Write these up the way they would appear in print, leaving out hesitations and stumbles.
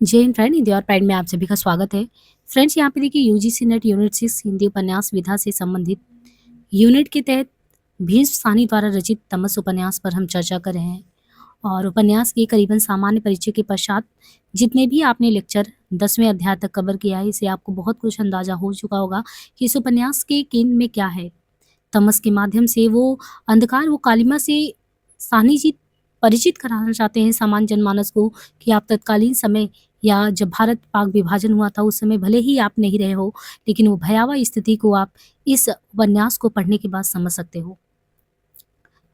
जय हिंद फ्रेंड, हिंदी और प्राइड में आप सभी का स्वागत है। फ्रेंड्स, यहाँ पे देखिए यूजीसी नेट यूनिट 6 हिंदी उपन्यास विधा से संबंधित यूनिट के तहत भीष्म साहनी द्वारा रचित तमस उपन्यास पर हम चर्चा कर रहे हैं। और उपन्यास के करीबन सामान्य परिचय के पश्चात जितने भी आपने लेक्चर 10वें अध्याय तक कवर किया है, इससे आपको बहुत कुछ अंदाजा हो चुका होगा कि इस उपन्यास के केंद्र में क्या है। तमस के माध्यम से वो अंधकार, वो कालिमा से साहनी जी परिचित कराना चाहते हैं सामान्य जनमानस को कि आप तत्कालीन समय या जब भारत पाक विभाजन हुआ था उस समय भले ही आप नहीं रहे हो, लेकिन वो भयावह स्थिति को आप इस उपन्यास को पढ़ने के बाद समझ सकते हो।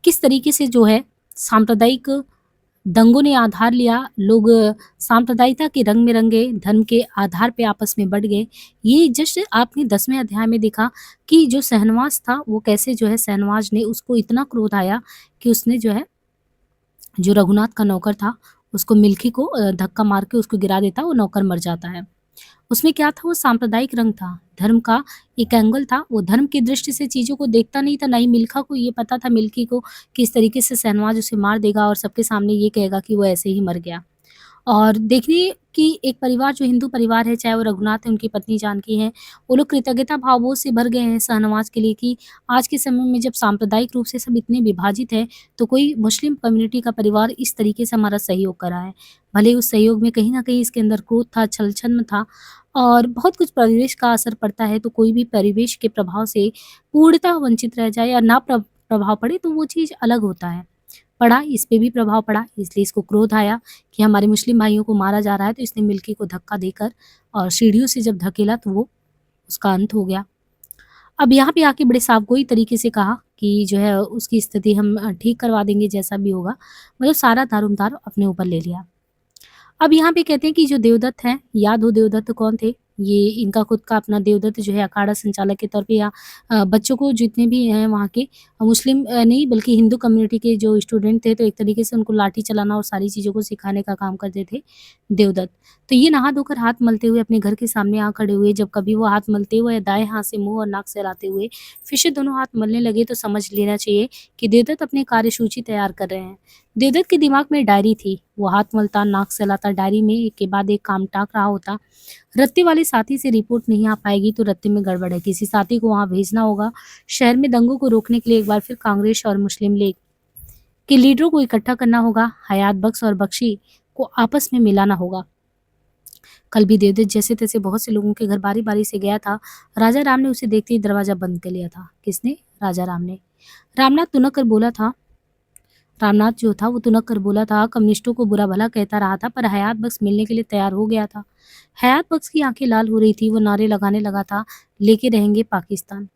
किस तरीके से जो है सांप्रदायिक दंगों ने आधार लिया, लोग सांप्रदायिकता के रंग में रंगे, धर्म के आधार पे आपस में बढ़ गए। ये जस्ट आपने 10वें अध्याय में देखा कि जो शहनवाज़ था वो कैसे जो है शहनवाज़ ने उसको इतना क्रोध आया कि उसने जो है जो रघुनाथ का नौकर था उसको मिल्खी को धक्का मार के उसको गिरा देता है, वो नौकर मर जाता है। उसमें क्या था, वो सांप्रदायिक रंग था, धर्म का एक एंगल था, वो धर्म की दृष्टि से चीज़ों को देखता नहीं था, ना ही मिल्खा को ये पता था मिल्की को किस तरीके से शहनवाज़ उसे मार देगा और सबके सामने ये कहेगा कि वो ऐसे ही मर गया। और देखिए कि एक परिवार जो हिंदू परिवार है, चाहे वो रघुनाथ है, उनकी पत्नी जानकी है, वो लोग कृतज्ञता भावों से भर गए हैं शाहनवाज़ के लिए कि आज के समय में जब सांप्रदायिक रूप से सब इतने विभाजित हैं, तो कोई मुस्लिम कम्युनिटी का परिवार इस तरीके से हमारा सहयोग कर रहा है। भले ही उस सहयोग में कहीं न कहीं इसके अंदर क्रोध था, छल-छद्म था और बहुत कुछ परिवेश का असर पड़ता है, तो कोई भी परिवेश के प्रभाव से पूर्णतः वंचित रह जाए या ना प्रभाव पड़े, तो वो चीज़ अलग होता है। पड़ा, इस पे भी प्रभाव पड़ा, इसलिए इसको क्रोध आया कि हमारे मुस्लिम भाइयों को मारा जा रहा है, तो इसने मिल्की को धक्का देकर और सीढ़ियों से जब धकेला तो वो उसका अंत हो गया। अब यहाँ पे आके बड़े साफ़गोई तरीके से कहा कि जो है उसकी स्थिति हम ठीक करवा देंगे जैसा भी होगा, मतलब सारा दारोमदार अपने ऊपर ले लिया। अब यहाँ पे कहते हैं कि जो देवदत्त हैं, याद हो देवदत्त कौन थे? ये इनका खुद का अपना देवदत्त जो है अखाड़ा संचालक के तौर पे या बच्चों को जितने भी हैं वहाँ के मुस्लिम नहीं बल्कि हिंदू कम्युनिटी के जो स्टूडेंट थे, तो एक तरीके से उनको लाठी चलाना और सारी चीज़ों को सिखाने का काम करते थे देवदत्त। तो ये नहा धोकर हाथ मलते हुए अपने घर के सामने आ खड़े हुए, जब कभी वो हाथ मलते हुए दाएँ हाथ से मुँह और नाक सहलाते हुए फिर से दोनों हाथ मलने लगे, तो समझ लेना चाहिए कि देवदत्त अपनी कार्यसूची तैयार कर रहे हैं। देवदत्त के दिमाग में डायरी थी, वो हाथ मलता, नाक सहलाता, डायरी में एक के बाद एक काम टाक रहा होता। रत्ते वाले साथी से रिपोर्ट नहीं आ पाएगी तो रत्ते में गड़बड़ है, किसी साथी को वहाँ भेजना होगा। शहर में दंगों को रोकने के लिए एक बार फिर कांग्रेस और मुस्लिम लीग के लीडरों को इकट्ठा करना होगा। हयात बख्श और बख्शी को आपस में मिलाना होगा। कल भी देवदत्त जैसे-तैसे बहुत से लोगों के घर बारी-बारी से गया था। राजा राम ने उसे देखते ही दरवाज़ा बंद कर लिया था। किसने? राजा राम ने। रामनाथ तुनक कर बोला था रामनाथ जो था वो तुनक कर बोला था, कम्युनिस्टों को बुरा-भला कहता रहा था, पर हयात बख्श मिलने के लिए तैयार हो गया था। हयात बख्श की आँखें लाल हो रही थी, वो नारे लगाने लगा था, लेके रहेंगे पाकिस्तान,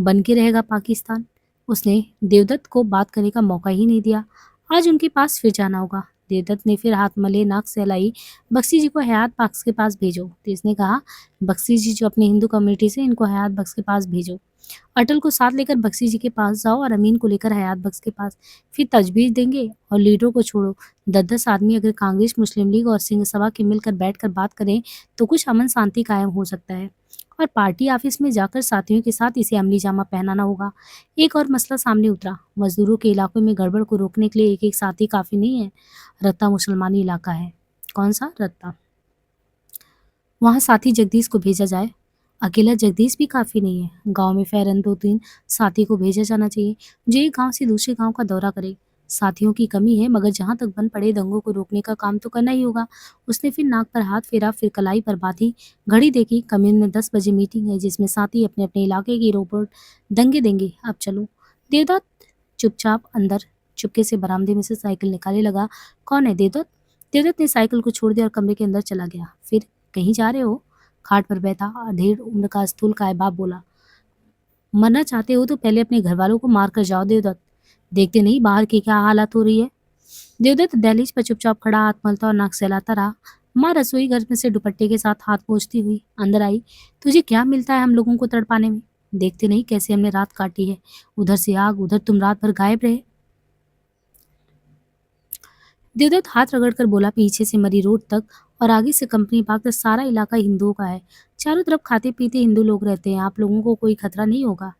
बन के रहेगा पाकिस्तान। उसने देवदत्त को बात करने का मौका ही नहीं दिया। आज उनके पास फिर जाना होगा। देवदत्त ने फिर हाथ मले, नाक सहलाई, बख्शी जी को हयात बख्श के पास भेजो। तो इसने कहा, बख्शी जी जो अपने हिंदू कम्युनिटी से, इनको हयात बख्श के पास भेजो। अटल को साथ लेकर बख्शी जी के पास जाओ और अमीन को लेकर हयात बख्श के पास। फिर तजवीज़ देंगे और लीडरों को छोड़ो। 10-10 आदमी अगर कांग्रेस, मुस्लिम लीग और सिंह सभा के मिलकर बैठकर बात करें, तो कुछ अमन शांति कायम हो सकता है। और पार्टी ऑफिस में जाकर साथियों के साथ इसे अमली जामा पहनाना होगा। एक और मसला सामने उतरा, मजदूरों के इलाकों में गड़बड़ को रोकने के लिए एक-एक साथी काफ़ी नहीं है। रत्ता मुसलमानी इलाका है। कौन सा? रत्ता। वहाँ साथी जगदीश को भेजा जाए। अकेला जगदीश भी काफ़ी नहीं है। गाँव में फ़ौरन 2-3 साथी को भेजा जाना चाहिए, जो एक गाँव से दूसरे गाँव का दौरा करे। साथियों की कमी है, मगर जहाँ तक बन पड़े दंगों को रोकने का काम तो करना ही होगा। उसने फिर नाक पर हाथ फेरा, फिर कलाई पर बाँधी, घड़ी देखी, कम्यून में 10 बजे मीटिंग है जिसमें साथी अपने-अपने इलाके की रिपोर्ट दंगे देंगे। अब चलो। देवदत्त चुपचाप अंदर चुपके से बरामदे में से साइकिल निकालने लगा। कौन है देवदत्त? देवदत्त ने साइकिल को छोड़ दिया और कमरे के अंदर चला गया। फिर कहीं जा रहे हो? खाट पर बैठा अधेड़ उम्र का स्थूलकाय बाप बोला, मरना चाहते हो तो पहले अपने घर वालों को मार कर जाओ देवदत्त, देखते नहीं बाहर की क्या हालत हो रही है। देवदत्त दहलीज पर चुपचाप खड़ा हाथ मलता और नाक सहलाता रहा। माँ रसोई घर में से दुपट्टे के साथ हाथ पोंछती हुई अंदर आई। तुझे क्या मिलता है हम लोगों को तड़पाने में? देखते नहीं कैसे हमने रात काटी है, उधर से आग, उधर तुम रात भर गायब रहे। देवदत्त हाथ रगड़कर बोला, पीछे से मरी रोड तक और आगे से कंपनी बाग तक सारा इलाका हिंदुओं का है। चारों तरफ खाते पीते हिंदू लोग रहते हैं, आप लोगों को कोई खतरा नहीं होगा।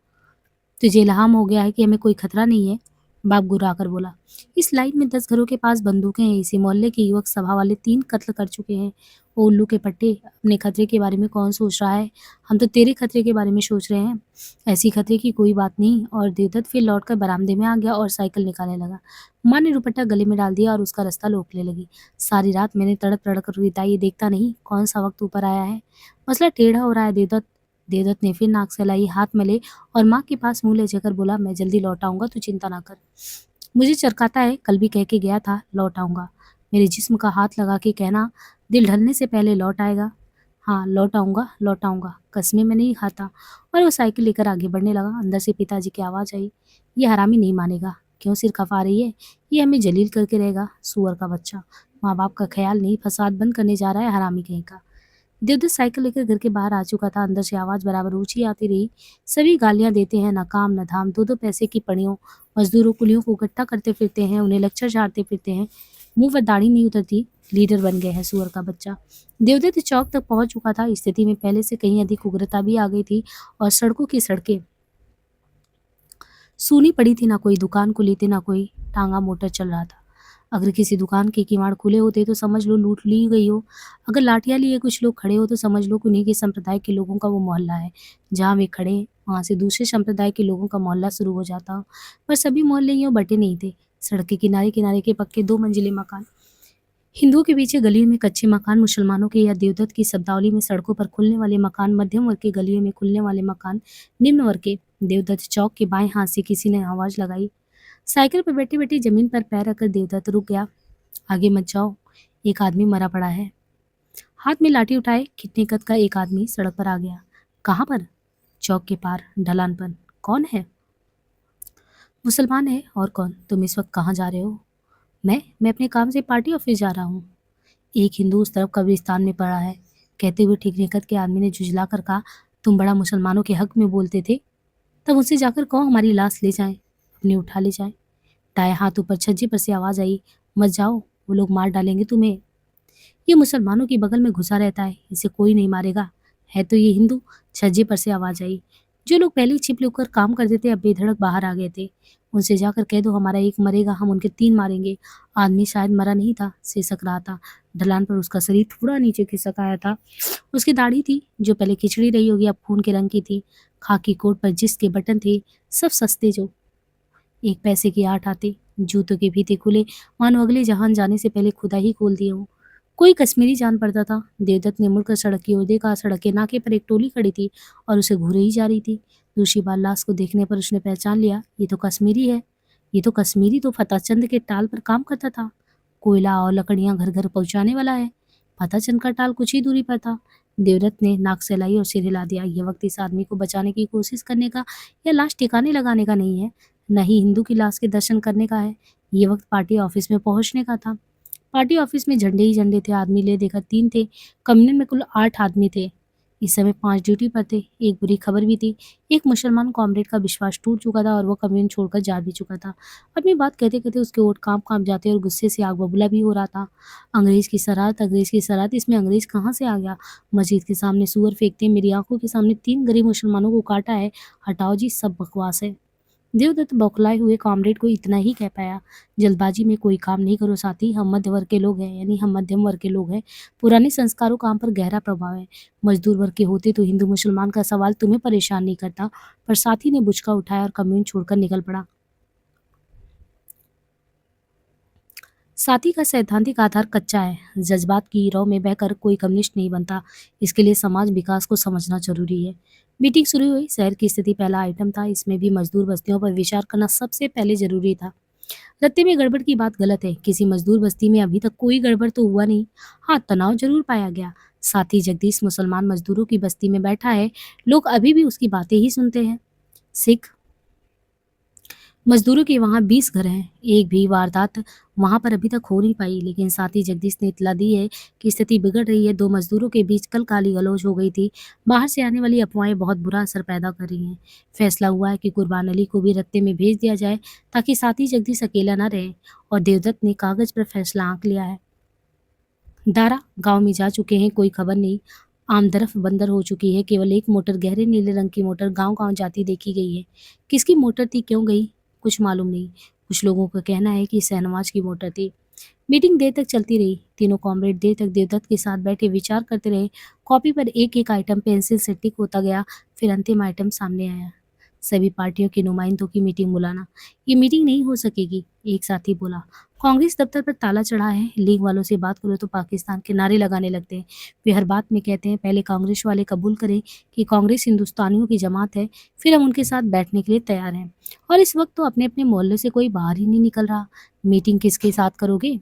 तुझे इल्हाम हो गया है कि हमें कोई खतरा नहीं है। बाप गुर्राकर बोला। इस लाइन में 10 घरों के पास बंदूकें हैं। इसी मोहल्ले के युवक सभा वाले 3 कत्ल कर चुके हैं। ओ उल्लू के पट्टे, अपने खतरे के बारे में कौन सोच रहा है? हम तो तेरे खतरे के बारे में सोच रहे हैं। ऐसी खतरे की कोई बात नहीं। और देवदत्त फिर लौटकर बरामदे में आ गया और साइकिल निकालने लगा। माँ ने दुपट्टा गले में डाल दिया और उसका रास्ता रोकने लगी। सारी रात मैंने तड़प तड़प कर बिताई, ये देखता नहीं कौन सा वक्त ऊपर आया है। मसला टेढ़ा हो रहा है देवदत्त। देवदत्त ने फिर नाक सहलाई, हाथ मले और माँ के पास मुंह ले जाकर बोला, मैं जल्दी लौट आऊंगा, तू चिंता ना कर। मुझे चरकाता है, कल भी कह के गया था लौट आऊंगा। मेरे जिस्म का हाथ लगा के कहना, दिल ढलने से पहले लौट आएगा। हाँ, लौट आऊंगा, कसमें मैं नहीं खाता। और वो साइकिल लेकर आगे बढ़ने लगा। अंदर से पिताजी की आवाज़ आई, ये हरामी नहीं मानेगा। क्यों सिर खपा रही है? ये हमें जलील करके रहेगा, सुअर का बच्चा। माँ बाप का ख्याल नहीं, फसाद बंद करने जा रहा है हरामी कहीं का। देवदत्त साइकिल लेकर घर के बाहर आ चुका था। अंदर से आवाज़ बराबर ऊंची आती रही, सभी गालियां देते हैं, न काम न धाम, दो दो पैसे की पड़ियों, मजदूरों कुलियों को इकट्ठा करते फिरते हैं, उन्हें लेक्चर झाड़ते फिरते हैं, मुंह पर दाढ़ी नहीं उतरती, लीडर बन गए हैं सुअर का बच्चा। देवदत्त चौक तक पहुंच चुका था। स्थिति में पहले से कहीं अधिक उग्रता भी आ गई थी और सड़कों की सड़कें सूनी पड़ी थी। ना कोई दुकान खुली थी, ना कोई टांगा मोटर चल रहा था। अगर किसी दुकान के किवाड़ खुले होते तो समझ लो लूट ली गई हो। अगर लाठियां लिए कुछ लोग खड़े हो तो समझ लो कि उन्हीं के संप्रदाय के लोगों का वो मोहल्ला है। जहाँ वे खड़े हैं वहां से दूसरे संप्रदाय के लोगों का मोहल्ला शुरू हो जाता हो। पर सभी मोहल्ले यूं बटे नहीं थे। सड़क के किनारे किनारे के पक्के 2 मंजिले मकान, हिंदुओं के पीछे गलियों में कच्चे मकान, मुसलमानों के या देवदत्त की शब्दावली में सड़कों पर खुलने वाले मकान, मध्यम वर्ग के गलियों में खुलने वाले मकान, निम्न वर्ग के। देवदत्त चौक के बाएं हाथ से किसी ने आवाज लगाई। साइकिल पर बैठी बैठी जमीन पर पैर रखकर देवदत्त रुक गया। आगे मत जाओ, एक आदमी मरा पड़ा है। हाथ में लाठी उठाए कितने कद का एक आदमी सड़क पर आ गया। कहाँ पर? चौक के पार, ढलान पर। कौन है? मुसलमान है। और कौन? तुम इस वक्त कहाँ जा रहे हो? मैं अपने काम से पार्टी ऑफिस जा रहा हूँ। एक हिंदू उस तरफ कब्रिस्तान में पड़ा है। कहते हुए ठीक निकट के आदमी ने झुंझला कर कहा, तुम बड़ा मुसलमानों के हक में बोलते थे। तब उनसे जाकर कहो हमारी लाश ले जाएं, अपनी उठा ले जाएं। दाएं हाथ ऊपर छज्जे पर से आवाज आई, मत जाओ, वो लोग मार डालेंगे तुम्हें। ये मुसलमानों की बगल में घुसा रहता है, इसे कोई नहीं मारेगा। है तो ये हिंदू। छज्जे पर से आवाज आई। जो लोग पहले छिप लुक कर काम करते थे अब बेधड़क बाहर आ गए थे। उनसे जाकर कह दो हमारा एक मरेगा, हम उनके 3 मारेंगे। आदमी शायद मरा नहीं था, सिसक रहा था। ढलान पर उसका शरीर थोड़ा नीचे खिसक आया था। उसकी दाढ़ी थी जो पहले खिचड़ी रही होगी अब खून के रंग की थी। खाकी कोट पर जिसके बटन थे सब सस्ते, जो 1 पैसे की 8 आते। जूतों के फीते खुले, मानो अगले जहान जाने से पहले खुदा ही खोल दिए हो। कोई कश्मीरी जान पड़ता था। देवदत्त ने मुड़कर सड़क की ओर देखा। सड़क के नाके पर एक टोली खड़ी थी और उसे घूरे ही जा रही थी। दूसरी बार लाश को देखने पर उसने पहचान लिया, ये तो कश्मीरी है। ये तो कश्मीरी तो फतेहचंद के टाल पर काम करता था। कोयला और लकड़ियां घर घर पहुंचाने वाला है। फतेहचंद का टाल कुछ ही दूरी पर था। देवदत्त ने नाक सहलाई और सिर हिला दिया। यह वक्त इस आदमी को बचाने की कोशिश करने का या लाश ठिकाने लगाने का नहीं है, न ही हिंदू की लाश के दर्शन करने का है। ये वक्त पार्टी ऑफिस में पहुंचने का था। पार्टी ऑफिस में झंडे ही झंडे थे। आदमी ले देकर 3 थे। कम्युनियन में कुल 8 आदमी थे। इस समय 5 ड्यूटी पर थे। एक बुरी खबर भी थी। एक मुसलमान कॉमरेड का विश्वास टूट चुका था और वो कम्युनियन छोड़कर जा भी चुका था। अपनी बात कहते कहते उसके ओठ कांप कांप जाते और गुस्से से आग बबूला भी हो रहा था। अंग्रेज की सराहत, अंग्रेज की सराहत, इसमें अंग्रेज कहाँ से आ गया? मस्जिद के सामने सूअर फेंकते, मेरी आंखों के सामने 3 गरीब मुसलमानों को काटा है। हटाओ जी, सब बकवास है। देवदत्त बौखलाए हुए कॉमरेड को इतना ही कह पाया, जल्दबाजी में कोई काम नहीं करो साथी, हम मध्य वर्ग के लोग हैं, यानी हम मध्यम वर्ग के लोग हैं। पुराने संस्कारों का हम पर गहरा प्रभाव है। मजदूर वर्ग के होते तो हिंदू मुसलमान का सवाल तुम्हें परेशान नहीं करता। पर साथी ने बुचका उठाया और कम्यून छोड़कर निकल पड़ा। साथी का सैद्धांतिक आधार कच्चा है। जज्बात की रौ में बहकर कोई कम्युनिस्ट नहीं बनता। इसके लिए समाज विकास को समझना जरूरी है। मीटिंग शुरू हुई। शहर की स्थिति पहला आइटम था। इसमें भी मजदूर बस्तियों पर विचार करना सबसे पहले जरूरी था। रत्ते में गड़बड़ की बात गलत है। किसी मजदूर बस्ती में अभी तक कोई गड़बड़ तो हुआ नहीं। हाँ, तनाव जरूर पाया गया। साथी जगदीश मुसलमान मजदूरों की बस्ती में बैठा है। लोग अभी भी उसकी बातें ही सुनते हैं। सिख मजदूरों के वहाँ 20 घर हैं। एक भी वारदात वहाँ पर अभी तक हो नहीं पाई, लेकिन साथ ही जगदीश ने इत्तला दी है कि स्थिति बिगड़ रही है। 2 मजदूरों के बीच कल गाली गलौज हो गई थी। बाहर से आने वाली अफवाहें बहुत बुरा असर पैदा कर रही हैं। फैसला हुआ है कि कुर्बान अली को भी रत्ते में भेज दिया जाए ताकि साथी जगदीश अकेला न रहे। और देवदत्त ने कागज पर फैसला आंक लिया है। दारा गांव में जा चुके हैं, कोई खबर नहीं। आमदरफ बंदर हो चुकी है। केवल एक मोटर, गहरे नीले रंग की मोटर गांव गांव जाती देखी गई है। किसकी मोटर थी, क्यों गई, कुछ मालूम नहीं। कुछ लोगों का कहना है कि शहनवाज की मोटर थी। मीटिंग देर तक चलती रही। तीनों कॉमरेड देर तक देवदत्त के साथ बैठे विचार करते रहे। कॉपी पर एक एक आइटम पेंसिल से टिक होता गया। फिर अंतिम आइटम सामने आया, सभी पार्टियों के नुमाइंदों की मीटिंग बुलाना। ये मीटिंग नहीं हो सकेगी, एक साथी बोला। कांग्रेस दफ्तर पर ताला चढ़ा है। लीग वालों से बात करो तो पाकिस्तान के नारे लगाने लगते हैं। वे हर बात में कहते हैं पहले कांग्रेस वाले कबूल करें कि कांग्रेस हिंदुस्तानियों की जमात है, फिर हम उनके साथ बैठने के लिए तैयार हैं। और इस वक्त तो अपने अपने मोहल्ले से कोई बाहर ही नहीं निकल रहा। मीटिंग किसके साथ करोगे?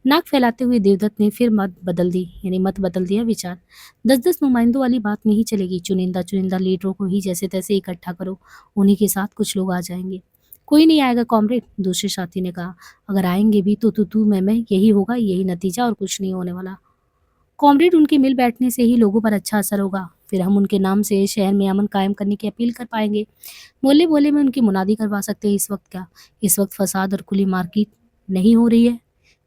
नाक फैलाते हुए देवदत्त ने फिर मत बदल दिया विचार। 10-10 नुमाइंदों वाली बात नहीं चलेगी। चुनिंदा चुनिंदा लीडरों को ही जैसे तैसे इकट्ठा करो, उन्हीं के साथ कुछ लोग आ जाएंगे। कोई नहीं आएगा कॉमरेड, दूसरे साथी ने कहा। अगर आएंगे भी तो तू मैं यही होगा, यही नतीजा, और कुछ नहीं होने वाला। कॉमरेड, उनके मिल बैठने से ही लोगों पर अच्छा असर होगा। फिर हम उनके नाम से शहर में अमन कायम करने की अपील कर पाएंगे। मोहल्ले मोहल्ले में उनकी मुनादी करवा सकते हैं। इस वक्त क्या, इस वक्त फसाद और खुली मार्केट नहीं हो रही है,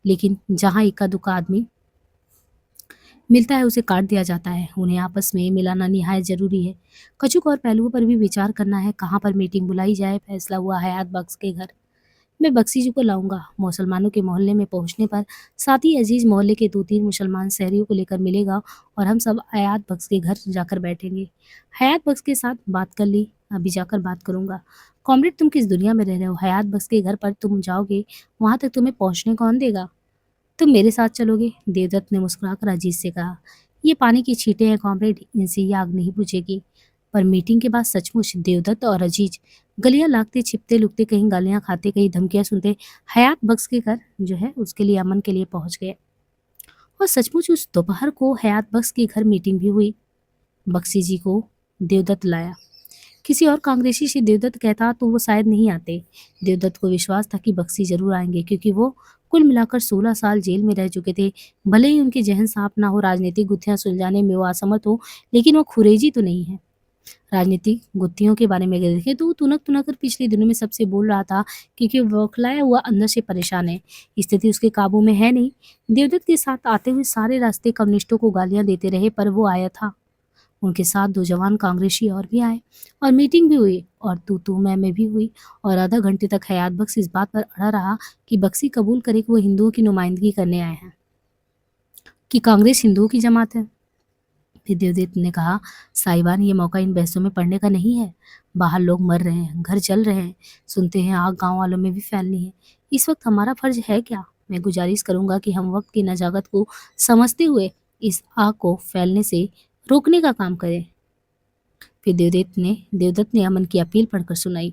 लेकिन जहाँ इक्का दुक्का आदमी मिलता है उसे काट दिया जाता है। उन्हें आपस में मिलाना निहायत जरूरी है। कछुक और पहलुओं पर भी विचार करना है। कहाँ पर मीटिंग बुलाई जाए? फैसला हुआ हयात बख्श के घर। मैं बख्शी जी को लाऊंगा। मुसलमानों के मोहल्ले में पहुंचने पर साथ ही अजीज मोहल्ले के 2-3 मुसलमान शहरियों को लेकर मिलेगा और हम सब हयात बख्श के घर जाकर बैठेंगे। हयात बख्श के साथ बात कर ली, अभी जाकर बात करूंगा। कॉमरेड, तुम किस दुनिया में रह रहे हो? हयात बख्श के घर पर तुम जाओगे, वहां तक तुम्हें पहुंचने कौन देगा? तुम मेरे साथ चलोगे? देवदत्त ने मुस्कुराकर अजीज से कहा। ये पानी की छींटे हैं कॉमरेड, इनसे ये आग नहीं बुझेगी। पर मीटिंग के बाद सचमुच देवदत्त और अजीज गलियां लागते, छिपते लुकते, कहीं गालियां खाते, कहीं धमकियां सुनते हयात बख्श के घर जो है उसके लिए अमन के लिए पहुंच गए। और सचमुच उस दोपहर को हयात बख्श के घर मीटिंग भी हुई। बख्शी जी को देवदत्त लाया। किसी और कांग्रेसी से देवदत्त कहता तो वो शायद नहीं आते। देवदत्त को विश्वास था कि बख्शी जरूर आएंगे, क्योंकि वो कुल मिलाकर 16 साल जेल में रह चुके थे। भले ही उनके जहन साफ ना हो, राजनीतिक गुत्थियां सुलझाने में वो असमर्थ हो, लेकिन वो खुरेजी तो नहीं है। राजनीतिक गुत्थियों के बारे में अगर देखें तो वो तुनक तुनक कर पिछले दिनों में सबसे बोल रहा था, क्योंकि वो बौखलाया हुआ अंदर से परेशान है। स्थिति उसके काबू में है नहीं। देवदत्त के साथ आते हुए सारे रास्ते कम्युनिस्टों को गालियां देते रहे, पर वो आया था। उनके साथ 2 जवान कांग्रेसी और भी आए, और मीटिंग भी हुई, और तू मैं भी हुई। और आधा घंटे तक हयात बख्श इस बात पर अड़ा रहा कि बख्शी कबूल करे कि वो हिंदुओं की नुमाइंदगी करने आए हैं, कि कांग्रेस हिंदुओं की जमात है। फिर देवदत्त ने कहा, साहिबान, ये मौका इन बहसों में पड़ने का नहीं है। बाहर लोग मर रहे हैं, घर जल रहे हैं, सुनते हैं आग गांव वालों में भी फैलनी है। इस वक्त हमारा फर्ज है क्या? मैं गुजारिश करूंगा कि हम वक्त की नजाकत को समझते हुए इस आग को फैलने से रोकने का काम करें। फिर देवदत्त ने अमन की अपील पढ़कर सुनाई।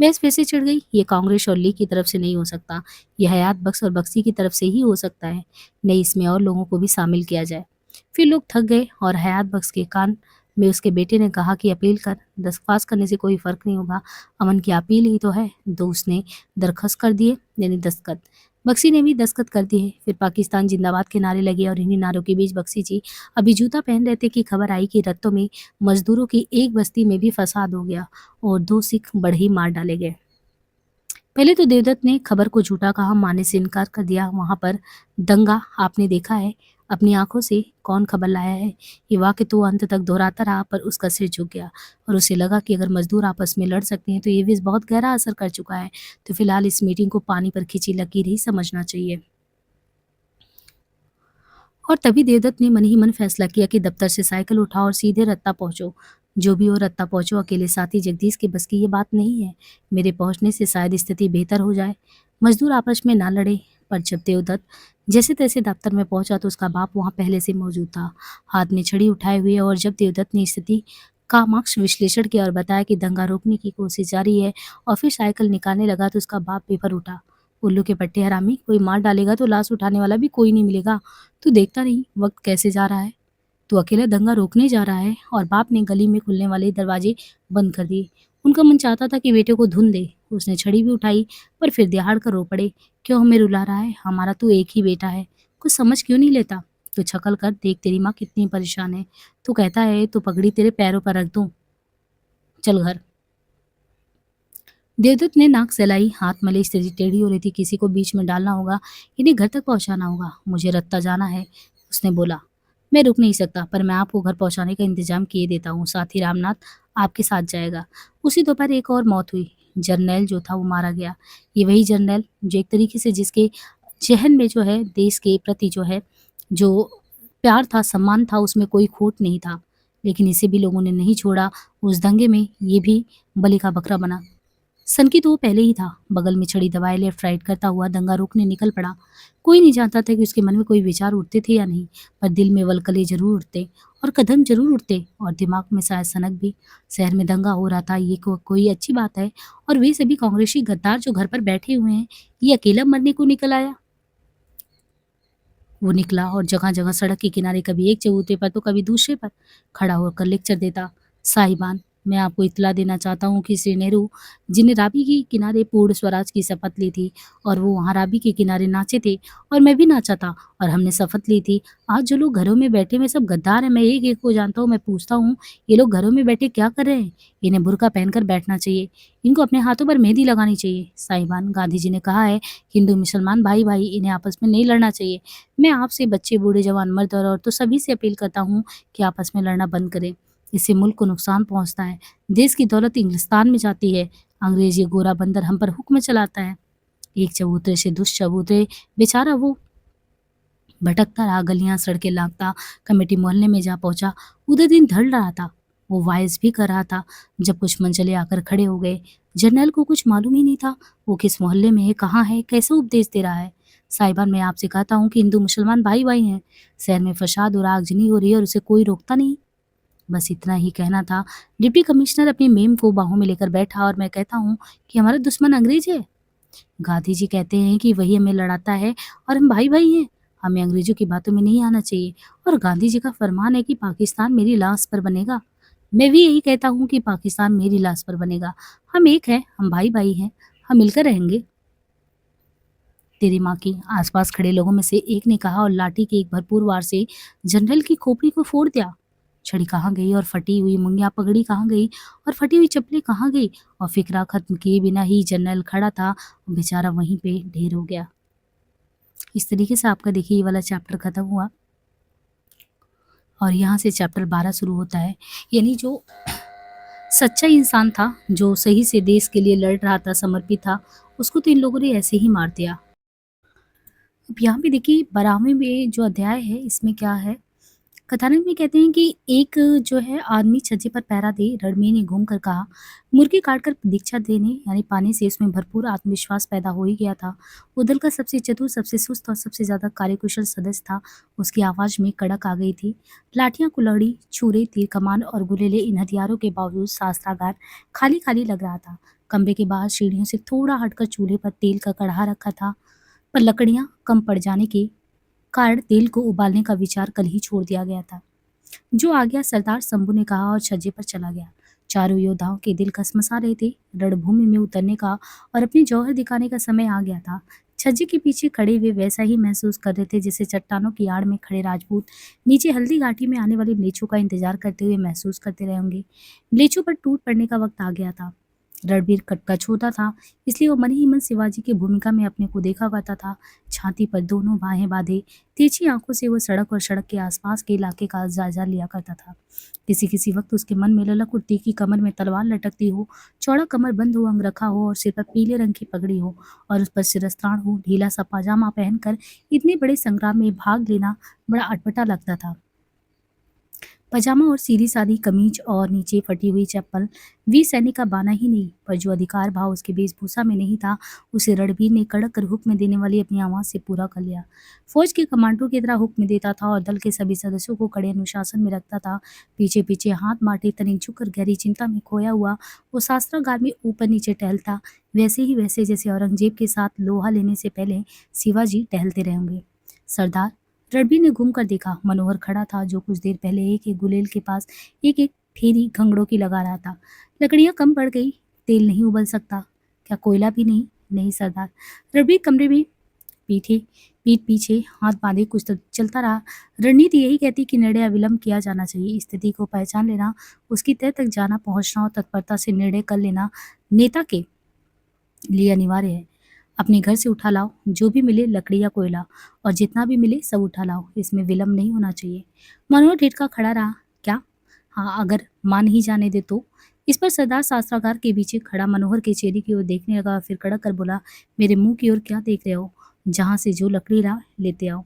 बहस फिर से चिढ़ गई। ये कांग्रेस और लीग की तरफ से नहीं हो सकता, यह हयात बख्श और बख्शी की तरफ से ही हो सकता है। नहीं, इसमें और लोगों को भी शामिल किया जाए। फिर लोग थक गए और हयात बख्श के कान में उसके बेटे ने कहा कि अपील कर, दरख्वास्त करने से कोई फर्क नहीं होगा। अमन की अपील ही तो है। तो उसने दरख्वास्त कर दिए, यानी दस्तखत। बख्शी ने भी दस्तखत कर दिए। फिर पाकिस्तान जिंदाबाद के नारे लगे, और इन्हीं नारों के बीच बख्शी जी अभी जूता पहन रहे थे कि खबर आई कि रत्तों में मजदूरों की एक बस्ती में भी फसाद हो गया और 2 सिख बढ़ई मार डाले गए। पहले तो देवदत्त ने खबर को झूठा कहा, मानने से इनकार कर दिया। वहां पर दंगा आपने देखा है अपनी आंखों से, कौन खबर लाया है? ये वाक्य तो अंत तक दोहराता रहा, पर उसका सिर झुक गया और उसे लगा कि अगर मजदूर आपस में लड़ सकते हैं तो ये विष बहुत गहरा असर कर चुका है। तो फिलहाल इस मीटिंग को पानी पर खींची लकीर ही समझना चाहिए। और तभी देवदत्त ने मन ही मन फैसला किया कि दफ्तर से साइकिल उठाओ और सीधे रत्ता पहुंचो। जो भी हो, रत्ता पहुंचो। अकेले साथी जगदीश के बस की ये बात नहीं है। मेरे पहुंचने से शायद स्थिति बेहतर हो जाए, मजदूर आपस में ना लड़े। पर जब देवदत्त जैसे तैसे दफ्तर में पहुंचा तो उसका बाप वहां पहले से मौजूद था, हाथ में छड़ी उठाए हुए। और जब देवदत्त ने स्थिति का मार्क्स विश्लेषण किया और बताया कि दंगा रोकने की कोशिश जारी है, और फिर साइकिल निकालने लगा, तो उसका बाप पेपर उठा। उल्लू के पट्टे हरामी, कोई मार डालेगा तो लाश उठाने वाला भी कोई नहीं मिलेगा। तू देखता नहीं वक्त कैसे जा रहा है? तू अकेला दंगा रोकने जा रहा है। और बाप ने गली में खुलने वाले दरवाजे बंद कर दिए। उनका मन चाहता था कि बेटे को धुन दे। उसने छड़ी भी उठाई, पर फिर दहाड़ कर रो पड़े, क्यों हमें रुला रहा है? हमारा तू एक ही बेटा है, कुछ समझ क्यों नहीं लेता? तू छकल कर देख, तेरी माँ कितनी परेशान है। तू कहता है तो पगड़ी तेरे पैरों पर रख दूं, चल घर। देवदत्त ने नाक सहलाई, हाथ मले, स्थिति टेढ़ी हो रही थी। किसी को बीच में डालना होगा, इन्हें घर तक पहुंचाना होगा। मुझे रत्ता जाना है, उसने बोला। मैं रुक नहीं सकता, पर मैं आपको घर पहुंचाने का इंतजाम किए देता हूँ। साथ ही रामनाथ आपके साथ जाएगा। उसी दोपहर एक और मौत हुई। जर्नैल जो था वो मारा गया। ये वही जर्नैल जो एक तरीके से जिसके ज़हन में जो है देश के प्रति जो है, जो प्यार था, सम्मान था, उसमें कोई खोट नहीं था। लेकिन इसे भी लोगों ने नहीं छोड़ा, उस दंगे में ये भी बलि का बकरा बना। सनकी तो वो पहले ही था, बगल में छड़ी दबाए लेफ्ट राइट करता हुआ दंगा रोकने निकल पड़ा। कोई नहीं जानता था कि उसके मन में कोई विचार उठते थे या नहीं, पर दिल में वलकले ज़रूर उठते और कदम ज़रूर उठते और दिमाग में शायद सनक भी। शहर में दंगा हो रहा था, ये कोई अच्छी बात है, और वे सभी कांग्रेसी गद्दार जो घर पर बैठे हुए हैं, ये अकेला मरने को निकल आया। वो निकला और जगह-जगह सड़क के किनारे कभी एक चबूतरे पर तो कभी दूसरे पर खड़ा होकर लेक्चर देता। साहिबान, मैं आपको इत्तला देना चाहता हूँ कि श्री नेहरू, जिन्हें रावी के किनारे पूर्ण स्वराज की शपथ ली थी और वो वहाँ रावी के किनारे नाचे थे और मैं भी नाचा था और हमने शपथ ली थी। आज जो लोग घरों में बैठे हुए सब गद्दार हैं, मैं एक-एक को जानता हूँ। मैं पूछता हूँ, ये लोग घरों में बैठे क्या कर रहे हैं? इन्हें बुर्का पहनकर बैठना चाहिए। इनको अपने हाथों पर मेहंदी लगानी चाहिए। साहिबान, गांधी जी ने कहा है, हिंदू मुसलमान भाई-भाई, इन्हें आपस में नहीं लड़ना चाहिए। मैं आपसे बच्चे, बूढ़े, जवान, मर्द और औरतों सभी से अपील करता हूँ कि आपस में लड़ना बंद करें। इससे मुल्क को नुकसान पहुँचता है। देश की दौलत इंग्लिस्तान में जाती है। अंग्रेज ये गोरा बंदर हम पर हुक्म चलाता है। एक चबूतरे से दूसरे चबूतरे बेचारा वो भटकता रहा, गलियां सड़कें लांघता, कमेटी मोहल्ले में जा पहुंचा। उधर दिन ढल रहा था, वो वाइज भी कर रहा था, जब कुछ मंचले आकर खड़े हो गए। जर्नैल को कुछ मालूम ही नहीं था वो किस मोहल्ले में है, कहाँ है, कैसे उपदेश दे रहा है। साहिबान, मैं आपसे कहता हूँ कि हिंदू मुसलमान भाई भाई हैं। शहर में फसाद और आगजनी हो रही है और उसे कोई रोकता नहीं। बस इतना ही कहना था। डिप्टी कमिश्नर अपनी मेम को बाहों में लेकर बैठा और मैं कहता हूँ कि हमारा दुश्मन अंग्रेज है। गांधी जी कहते हैं कि वही हमें लड़ाता है और हम भाई भाई हैं। हमें अंग्रेजों की बातों में नहीं आना चाहिए। और गांधी जी का फरमान है कि पाकिस्तान मेरी लाश पर बनेगा। मैं भी यही कहता हूँ कि पाकिस्तान मेरी लाश पर बनेगा। हम एक हैं, हम भाई भाई हैं, हम मिलकर रहेंगे। तेरी माँ की, आसपास खड़े लोगों में से एक ने कहा और लाठी के एक भरपूर वार से जनरल की खोपड़ी को फोड़ दिया। छड़ी कहाँ गई और फटी हुई मुंगिया पगड़ी कहाँ गई और फटी हुई चप्पलें कहाँ गई, और फिक्रा खत्म किए बिना ही जनरल खड़ा था और बेचारा वहीं पे ढेर हो गया। इस तरीके से आपका देखिए ये वाला चैप्टर खत्म हुआ और यहाँ से चैप्टर 12 शुरू होता है। यानी जो सच्चा इंसान था, जो सही से देश के लिए लड़ रहा था, समर्पित था, उसको तो इन लोगों ने ऐसे ही मार दिया। अब यहाँ पे देखिए 12वें में जो अध्याय है इसमें क्या है, कथानक में कहते हैं कि एक जो है आदमी छज्जे पर पहरा दे, रणबीर ने घूम कर कहा, मुर्गी काट कर दीक्षा देने यानी पाने से उसमें भरपूर आत्मविश्वास पैदा हो ही गया था। वो दल का सबसे चतुर, सबसे सुस्त और सबसे ज्यादा कार्यकुशल सदस्य था। उसकी आवाज में कड़क आ गई थी। लाठियां, कुल्हाड़ी, छुरे, तीर कमान और गुलेले, इन हथियारों के बावजूद शास्त्रागार खाली खाली लग रहा था। कमरे के बाहर सीढ़ियों से थोड़ा हटकर चूल्हे पर तेल का कढ़ा रखा था, पर लकड़ियां कम पड़ जाने के कारण तेल को उबालने का विचार कल ही छोड़ दिया गया था। जो आ गया, सरदार शंभू ने कहा और छज्जे पर चला गया। चारों योद्धाओं के दिल कसमसा रहे थे। रणभूमि में उतरने का और अपनी जौहर दिखाने का समय आ गया था। छज्जे के पीछे खड़े वे वैसा ही महसूस कर रहे थे जैसे चट्टानों की आड़ में खड़े राजपूत नीचे हल्दी घाटी में आने वाले म्लेच्छों का इंतजार करते हुए महसूस करते रहे होंगे। म्लेच्छों पर टूट पड़ने का वक्त आ गया था। रणबीर कटका छोटा था, इसलिए वो मन ही मन शिवाजी की भूमिका में अपने को देखा करता था। छाती पर दोनों बाहें बांधे तिरछी आंखों से वो सड़क और सड़क के आसपास के इलाके का जायजा लिया करता था। किसी किसी वक्त उसके मन में ललक उठती कि कमर में तलवार लटकती हो, चौड़ा कमर बंद हो, अंग रखा हो और सिर पर पीले रंग की पगड़ी हो और उस पर शिरस्त्राण हो। ढीला सा पाजामा पहनकर इतने बड़े संग्राम में भाग लेना बड़ा अटपटा लगता था। पजामा और सीधी सादी कमीज और नीचे फटी हुई चप्पल वीर सैनिक का बाना ही नहीं, पर जो अधिकार भाव उसके वेशभूषा में नहीं था, उसे रणबीर ने कड़क कर हुक्म देने वाली अपनी आवाज से पूरा कर लिया। फौज के कमांडरों की तरह हुक्म देता था और दल के सभी सदस्यों को कड़े अनुशासन में रखता था। पीछे पीछे हाथ माटे तनिक झुककर गहरी चिंता में खोया हुआ वो शास्त्रागार में ऊपर नीचे टहलता, वैसे ही वैसे जैसे औरंगजेब के साथ लोहा लेने से पहले शिवाजी टहलते रहे होंगे। सरदार, रणबीर ने घूम कर देखा। मनोहर खड़ा था, जो कुछ देर पहले एक एक गुलेल के पास एक एक फेरी घंगड़ों की लगा रहा था। लकड़ियां कम पड़ गई, तेल नहीं उबल सकता, क्या कोयला भी नहीं? नहीं सरदार। रणबीर कमरे में पीठे पीठ पीछे हाथ बांधे कुछ तो चलता रहा। रणनीति यही कहती कि निर्णय अविलंब किया जाना चाहिए। स्थिति को पहचान लेना, उसकी तह तक जाना पहुंचना और तत्परता से निर्णय कर लेना नेता के लिए अनिवार्य है। अपने घर से उठा लाओ, जो भी मिले लकड़ी या कोयला, और जितना भी मिले सब उठा लाओ, इसमें विलम्ब नहीं होना चाहिए। मनोहर ढिठका खड़ा रहा। क्या? हाँ, अगर मां नहीं जाने दे तो? इस पर सरदार शास्त्रागार के पीछे खड़ा मनोहर के चेहरे की ओर देखने लगा और फिर कड़क कर बोला, मेरे मुंह की ओर क्या देख रहे हो? जहां से जो लकड़ी रहा लेते आओ।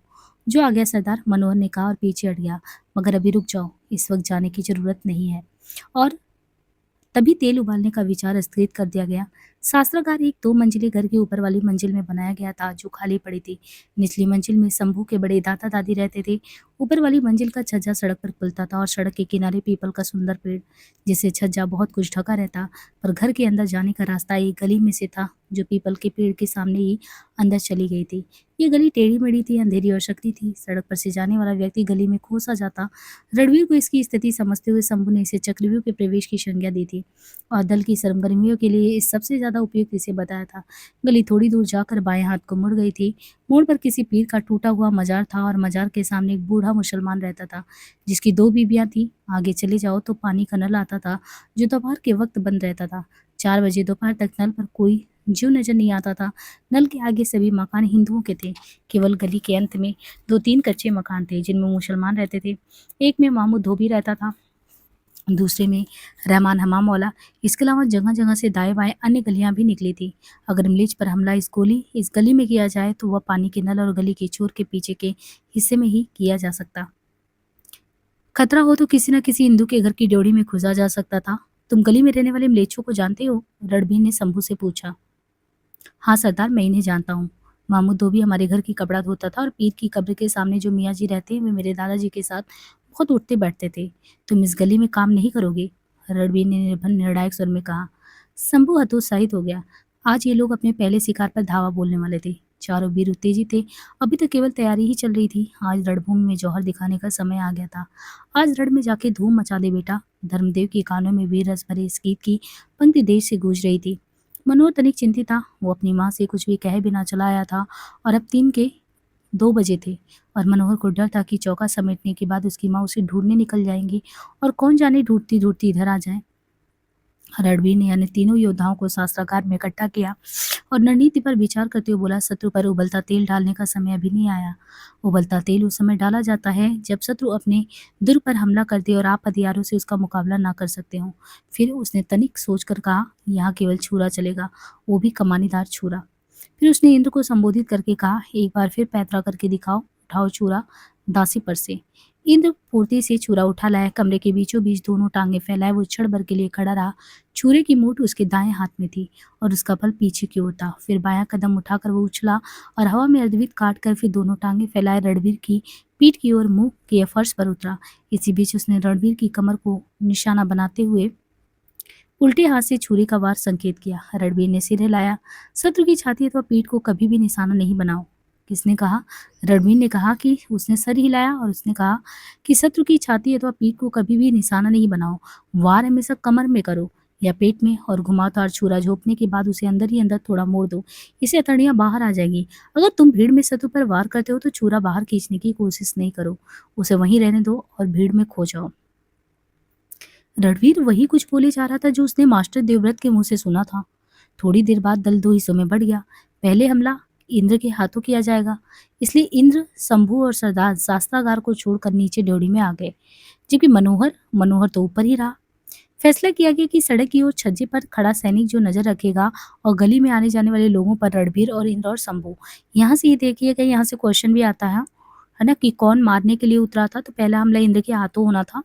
जो आ गया सरदार, मनोहर ने कहा और पीछे हट गया। मगर अभी रुक जाओ, इस वक्त जाने की जरूरत नहीं है। और तभी तेल उबालने का विचार स्थगित कर दिया गया। शास्त्रागार एक 2 मंजिले घर के ऊपर वाली मंजिल में बनाया गया था, जो खाली पड़ी थी। निचली मंजिल में शंभू के बड़े दादा दादी रहते थे। ऊपर वाली मंजिल का छज्जा सड़क पर खुलता था और सड़क के किनारे पीपल का सुंदर पेड़, जिससे छज्जा बहुत कुछ ढका रहता। पर घर के अंदर जाने का रास्ता एक गली में से था, जो पीपल के पेड़ के सामने ही अंदर चली गई थी। ये गली टेढ़ी मेढ़ी थी, अंधेरी और सकरी थी। सड़क पर से जाने वाला व्यक्ति गली में खो सा जाता। रणवीर को इसकी स्थिति समझते हुए शंभू ने इसे चक्रव्यूह के प्रवेश की संज्ञा दी थी और दल की सरगर्मियों के लिए इस सबसे ज्यादा उपयुक्त इसे बताया था। गली थोड़ी दूर जाकर बाएं हाथ को मुड़ गई थी। मोड़ पर किसी पीर का टूटा हुआ मजार था और मजार के सामने एक बूढ़ा मुसलमान रहता था, जिसकी 2 बीबियां थी। आगे चले जाओ तो पानी का नल आता था, जो दोपहर के वक्त बंद रहता था। 4 बजे दोपहर तक नल पर कोई जीव नजर नहीं आता था। नल के आगे सभी मकान हिंदुओं के थे। केवल गली के अंत में 2-3 कच्चे मकान थे, जिनमें मुसलमान रहते थे। एक में महमूद धोबी रहता था, दूसरे में रहमान हमाम मौला। इसके अलावा जगह जगह से दाएं बाएं अन्य गलियां भी निकली थी। अगर मिलिच पर हमला इस गली में किया जाए तो वह पानी के नल और गली के चोर के पीछे के हिस्से में ही किया जा सकता। खतरा हो तो किसी न किसी हिंदू के घर की ड्योढ़ी में घुसा जा सकता था। तुम गली में रहने वाले म्लेच्छों को जानते हो? रणबीर ने शंभू से पूछा। हाँ सरदार, मैं इन्हें जानता हूँ। महमूद धोबी हमारे घर की कपड़ा धोता था और पीर की कब्र के सामने जो मियाँ जी रहते हैं, वे मेरे दादाजी के साथ बहुत उठते बैठते थे। तुम इस गली में काम नहीं करोगे? रणबीर ने निर्णायक स्वर में कहा। शंभू हतोत्साहित हो गया। आज ये लोग अपने पहले शिकार पर धावा बोलने वाले थे। चारों वीर उत्तेजित थे। अभी तक केवल तैयारी ही चल रही थी। आज रणभूमि में जौहर दिखाने का समय आ गया था। आज रण में जाके धूम मचा दे बेटा। धर्मदेव के कानों में वीर रस भरे इस गीत की पंक्ति देर से गूंज रही थी। मनोहर तनिक चिंतित था। वो अपनी माँ से कुछ भी कहे बिना चला आया था और अब 3 के 2 बजे थे और मनोहर को डर था कि चौका समेटने के बाद उसकी माँ उसे ढूंढने निकल जाएंगी और कौन जाने ढूंढती ढूंढती इधर आ जाए। रणबीर ने यानी तीनों योद्धाओं को शास्त्रागार में इकट्ठा किया और रणनीति पर विचार करते हुए बोला, शत्रु पर उबलता तेल डालने का समय अभी नहीं आया। उबलता तेल उस समय डाला जाता है जब शत्रु अपने दुर्ग पर हमला कर दे और आप हथियारों से उसका मुकाबला ना कर सकते हो। फिर उसने तनिक सोचकर कहा, यहाँ केवल छुरा चलेगा, वो भी कमानीदार छुरा। फिर उसने इंद्र को संबोधित करके कहा, एक बार फिर पैतरा करके दिखाओ, उठाओ छुरा दासी पर से। इंद्र फुर्ती से छुरा उठा लाया। कमरे के बीचों बीच दोनों टांगे फैलाए वो क्षण भर के लिए खड़ा रहा। छुरे की मूठ उसके दाएं हाथ में थी और उसका बल पीछे की ओर था। फिर बायां कदम उठाकर वो उछला और हवा में अर्धवित काट कर फिर दोनों टांगे फैलाए रणवीर की पीठ की ओर मुंह किए फर्श पर उतरा। इसी बीच उसने रणवीर की कमर को निशाना बनाते हुए उल्टे हाथ से छुरी का वार संकेत किया। रणवीर ने सिर हिलाया। शत्रु की छाती अथवा पीठ को कभी भी निशाना नहीं बनाओ। किसने कहा? रणवीर ने कहा कि उसने सर हिलाया और उसने कहा कि शत्रु की छाती अथवा पीठ को कभी भी निशाना नहीं बनाओ। वार हमेशा कमर में करो या पेट में और घुमावदार छुरा झोंकने के बाद उसे अंदर ही अंदर थोड़ा मोड़ दो। इससे अतड़ियां बाहर आ जाएगी। अगर तुम भीड़ में शत्रु पर वार करते हो तो छुरा बाहर खींचने की कोशिश नहीं करो, उसे वहीं रहने दो और भीड़ में खो जाओ। रणवीर वही कुछ बोले जा रहा था जो उसने मास्टर देवव्रत के मुंह से सुना था। थोड़ी देर बाद दल 2 हिस्सों में बढ़ गया। पहले हमला इंद्र के हाथों किया जाएगा, इसलिए इंद्र, शंभू और सरदार शास्त्रागार को छोड़कर नीचे ड्योढ़ी में आ गए, जबकि मनोहर तो ऊपर ही रहा। फैसला किया गया कि सड़क की ओर छज्जे पर खड़ा सैनिक जो नजर रखेगा और गली में आने जाने वाले लोगों पर रणबीर और इंद्र और शंभू। यहाँ से ये देखिएगा, यहाँ से क्वेश्चन भी आता है ना, कि कौन मारने के लिए उतरा था। तो पहला हमला इंद्र के हाथों होना था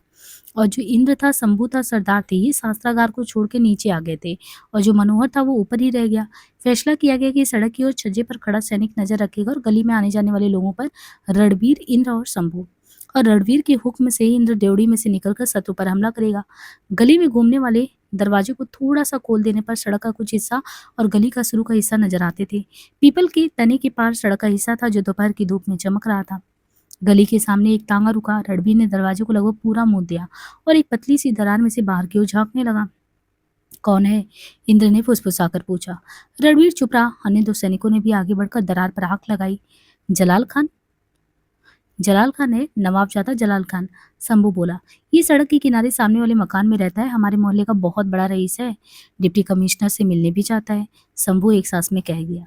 और जो इंद्र था, शंभू था, सरदार थे, ये शास्त्रागार को छोड़ के नीचे आ गए थे और जो मनोहर था वो ऊपर ही रह गया। फैसला किया गया कि सड़क की ओर छज्जे पर खड़ा सैनिक नजर रखेगा और गली में आने जाने वाले लोगों पर रणबीर, इंद्र और शंभू। और रणवीर के हुक्म से ही इंद्र ड्योढ़ी में से निकलकर शत्रु पर हमला करेगा। गली में घूमने वाले दरवाजे को थोड़ा सा खोल देने पर सड़क का कुछ हिस्सा और गली का शुरू का हिस्सा नजर आते थे। पीपल के तने के पार सड़क का हिस्सा था जो दोपहर की धूप में चमक रहा था। गली के सामने एक तांगा रुका। रणबीर ने दरवाजे को लगभग पूरा मुड़ दिया और एक पतली सी दरार में से बाहर की ओर झांकने लगा। कौन है? इंद्र ने फुसफुसाकर पूछा। रणबीर चुप रहा। अन्य 2 सैनिकों ने भी आगे बढ़कर दरार पर आंख लगाई। जलाल खान। जलाल खान है, नवाबजादा जलाल खान, शंभू बोला। ये सड़क के किनारे सामने वाले मकान में रहता है। हमारे मोहल्ले का बहुत बड़ा रईस है। डिप्टी कमिश्नर से मिलने भी चाहता है, शंभू एक सांस में कह गया।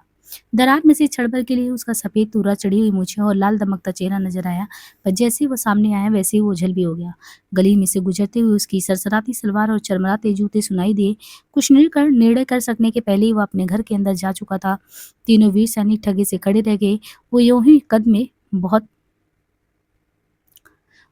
दरार में से क्षण भर के लिए उसका सफेद तूरा चढ़ी हुई मूछें और लाल दमकता चेहरा नजर आया, पर जैसे ही वो सामने आया वैसे ही वो ओझल भी हो गया। गली में से गुजरते हुए उसकी सरसराती सलवार और चरमराते जूते सुनाई दिए। कुछ निर्णय कर सकने के पहले ही वो अपने घर के अंदर जा चुका था। तीनों वीर सैनिक ठगे से खड़े रह गए। वो यूं ही कद में बहुत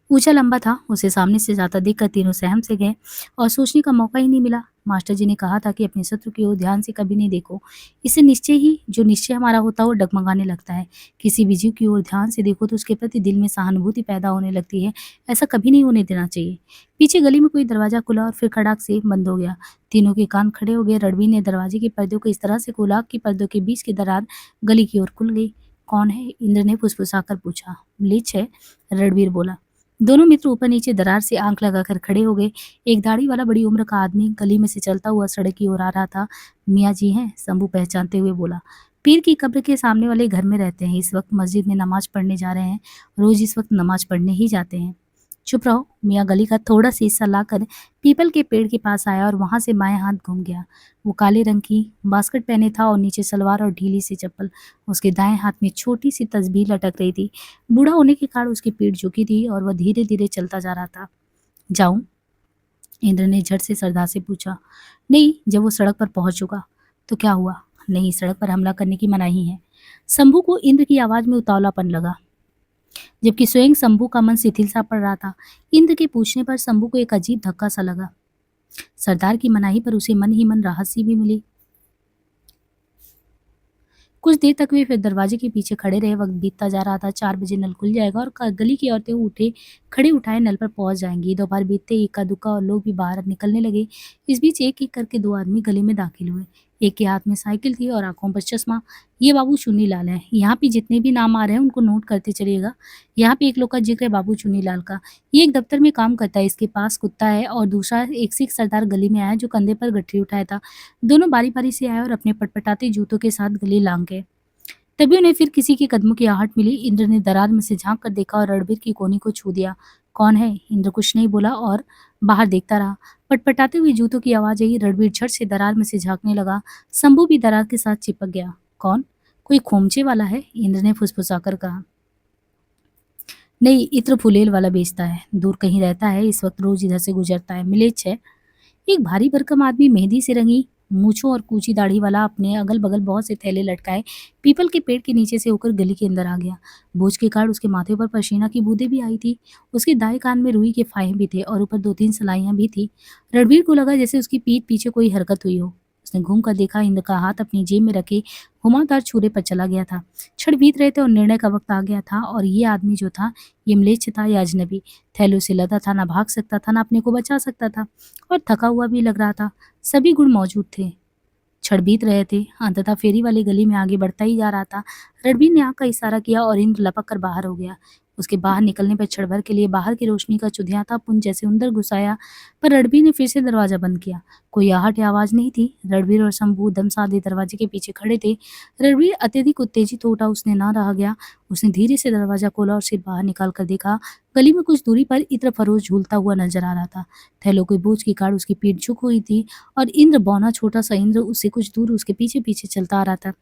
ऊंचा लंबा था। उसे सामने से जाता देखकर तीनों सहम से गए और सोचने का मौका ही नहीं मिला। मास्टर जी ने कहा था कि अपने शत्रु की ओर ध्यान से कभी नहीं देखो। इससे निश्चय ही जो निश्चय हमारा होता है वो डगमगाने लगता है। किसी भी जीव की ओर ध्यान से देखो तो उसके प्रति दिल में सहानुभूति पैदा होने लगती है। ऐसा कभी नहीं होने देना चाहिए। पीछे गली में कोई दरवाजा खुला और फिर खड़ाक से बंद हो गया। तीनों के कान खड़े हो गए। रणवीर ने दरवाजे के पर्दों को इस तरह से खोला कि पर्दों के बीच की दरार गली की ओर खुल गई। कौन है? इंद्र ने फुसफुसाकर पूछा। म्लेच्छ है, रणवीर बोला। दोनों मित्र ऊपर नीचे दरार से आंख लगाकर खड़े हो गए। एक दाढ़ी वाला बड़ी उम्र का आदमी गली में से चलता हुआ सड़क की ओर आ रहा था। मियाँ जी हैं, शंभू पहचानते हुए बोला। पीर की कब्र के सामने वाले घर में रहते हैं। इस वक्त मस्जिद में नमाज पढ़ने जा रहे हैं। रोज इस वक्त नमाज पढ़ने ही जाते हैं। चुप रहो। मियाँ गली का थोड़ा सा हिस्सा लाकर पीपल के पेड़ के पास आया और वहां से बाएं हाथ घूम गया। वो काले रंग की बास्केट पहने था और नीचे सलवार और ढीली सी चप्पल। उसके दाएं हाथ में छोटी सी तस्बीह लटक रही थी। बूढ़ा होने के कारण उसकी पीठ झुकी थी और वह धीरे धीरे चलता जा रहा था। जाऊं? इंद्र ने झट से सरदार से पूछा। नहीं, जब वो सड़क पर पहुंच चुका। तो क्या हुआ? नहीं, सड़क पर हमला करने की मनाही है। शंभू को इंद्र की आवाज में उतावलापन लगा, जबकि स्वयं शंभू का मन शिथिल सा पड़ रहा था। इंद्र के पूछने पर शंभू को एक अजीब धक्का सा लगा। सरदार की मनाही पर उसे मन ही मन राहत सी भी मिली। कुछ देर तक वे फिर दरवाजे के पीछे खड़े रहे। वक्त बीतता जा रहा था। 4 बजे नल खुल जाएगा और गली की औरतें उठे खड़े उठाए नल पर पहुंच जाएंगी। दोपहर बीतते ही इक्का दुक्का और लोग भी बाहर निकलने लगे। इस बीच एक एक करके 2 आदमी गली में दाखिल हुए। एक के हाथ में साइकिल थी और आंखों पर चश्मा। ये बाबू चुन्नीलाल है। यहाँ पे जितने भी नाम आ रहे हैं उनको नोट करते चलिएगा। यहाँ पे एक लोग का जिक्र है, बाबू चुन्नीलाल का। ये एक दफ्तर में काम करता है। इसके पास कुत्ता है और दूसरा एक सिख सरदार गली में आया जो कंधे पर गठरी उठाया था। दोनों बारी बारी से आए और अपने पटपटाते जूतों के साथ गली लांग गए। तभी उन्हें फिर किसी के कदमों की आहट मिली। इंद्र ने दरार में से झांक कर देखा और रणबीर की कोनी को छू दिया। कौन है? इंद्र कुछ नहीं बोला और बाहर देखता रहा। पटपटाते हुए जूतों की आवाज आई। रणबीर झट से दरार में से झांकने लगा। शंभू भी दरार के साथ चिपक गया। कौन? कोई खोमचे वाला है? इंद्र ने फुसफुसाकर कहा। नहीं, इत्र फुलेल वाला बेचता है। दूर कहीं रहता है। इस वक्त रोज इधर से गुजरता है। मिलेच्छ है। एक भारी भरकम आदमी मेहंदी से रंगी मूछों और कूची दाढ़ी वाला अपने अगल बगल बहुत से थैले लटकाए पीपल के पेड़ के नीचे से होकर गली के अंदर आ गया। बोझ के कारण उसके माथे पर पसीना की बूंदें भी आई थी। उसके दाएं कान में रुई के फाहे भी थे और ऊपर 2-3 सलाइयां भी थी। रणबीर को लगा जैसे उसकी पीठ पीछे कोई हरकत हुई हो। उसने घूम कर देखा। इंद्र का हाथ अपनी जेब में रखे घुमावदार छुरे पर चला गया था। क्षण बीत रहे थे और निर्णय का वक्त आ गया था। और ये आदमी जो था, ये म्लेच्छ था या अजनबी? थैलों से लदा था, ना भाग सकता था, ना अपने को बचा सकता था, और थका हुआ भी लग रहा था। सभी गुण मौजूद थे। क्षण बीत रहे थे। अंततः फेरी वाली गली में आगे बढ़ता ही जा रहा था। रणबीर ने आंख का इशारा किया और इंद्र लपक कर बाहर हो गया। उसके बाहर निकलने पर क्षण भर के लिए बाहर की रोशनी का चुधियाता पुंज जैसे अंदर घुसाया, पर रणबीर ने फिर से दरवाजा बंद किया। कोई आहट या आवाज नहीं थी। रणबीर और शंभू दम साधे दरवाजे के पीछे खड़े थे। रणबीर अत्यधिक उत्तेजित हो उठा। उसने ना रहा गया। उसने धीरे से दरवाजा खोला और सिर बाहर निकाल कर देखा। गली में कुछ दूरी पर इत्र फरोज झूलता हुआ नजर आ रहा था। थैलों के बोझ की काट उसकी पीठ झुक हुई थी और इंद्र बौना छोटा सा इंद्र उससे कुछ दूर उसके पीछे पीछे चलता आ रहा था।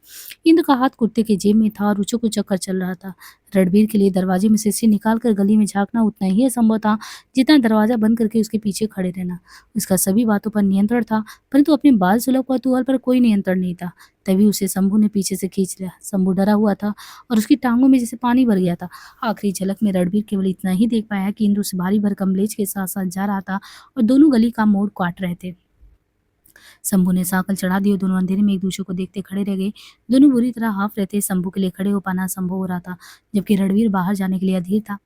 इंद्र का हाथ कुर्ते के जेब में था और उचक उचक कर चल रहा था। रणबीर के लिए दरवाजे में से सिर निकालकर गली में झांकना उतना ही असंभव था जितना दरवाजा बंद करके उसके पीछे खड़े रहना। उसका सभी बातों पर नियंत्रण था, परंतु अपने बाल सुलभ कौतूहल पर कोई नियंत्रण नहीं था। तभी उसे शंभू ने पीछे से खींच लिया। शंभू डरा हुआ था और उसकी टांगों में जैसे पानी भर गया था। आखिरी झलक में रणबीर केवल इतना ही देख पाया कि इंद्र उस भारी भरकम लेज के साथ साथ जा रहा था और दोनों गली का मोड़ काट रहे थे। शंभू ने साकल चढ़ा दी और दोनों अंधेरे में एक दूसरे को देखते खड़े रह गए। दोनों बुरी तरह हाफ रहे थे। शंभू के लिए खड़े हो पाना असंभव हो रहा था, जबकि रणवीर बाहर जाने के लिए अधीर था।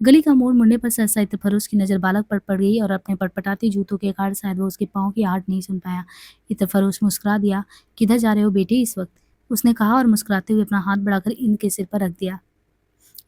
गली का मोड़ मुड़ने पर सहसा इत्तफरोज की नजर बालक पर पड़ गई और अपने पटपटाते जूतों के कारण शायद वो उसके पाँव की आहट नहीं सुन पाया। इत्तफरोज मुस्कुरा दिया। किधर जा रहे हो बेटे इस वक्त? उसने कहा और मुस्कुराते हुए अपना हाथ बढ़ाकर इंद्र के सिर पर रख दिया।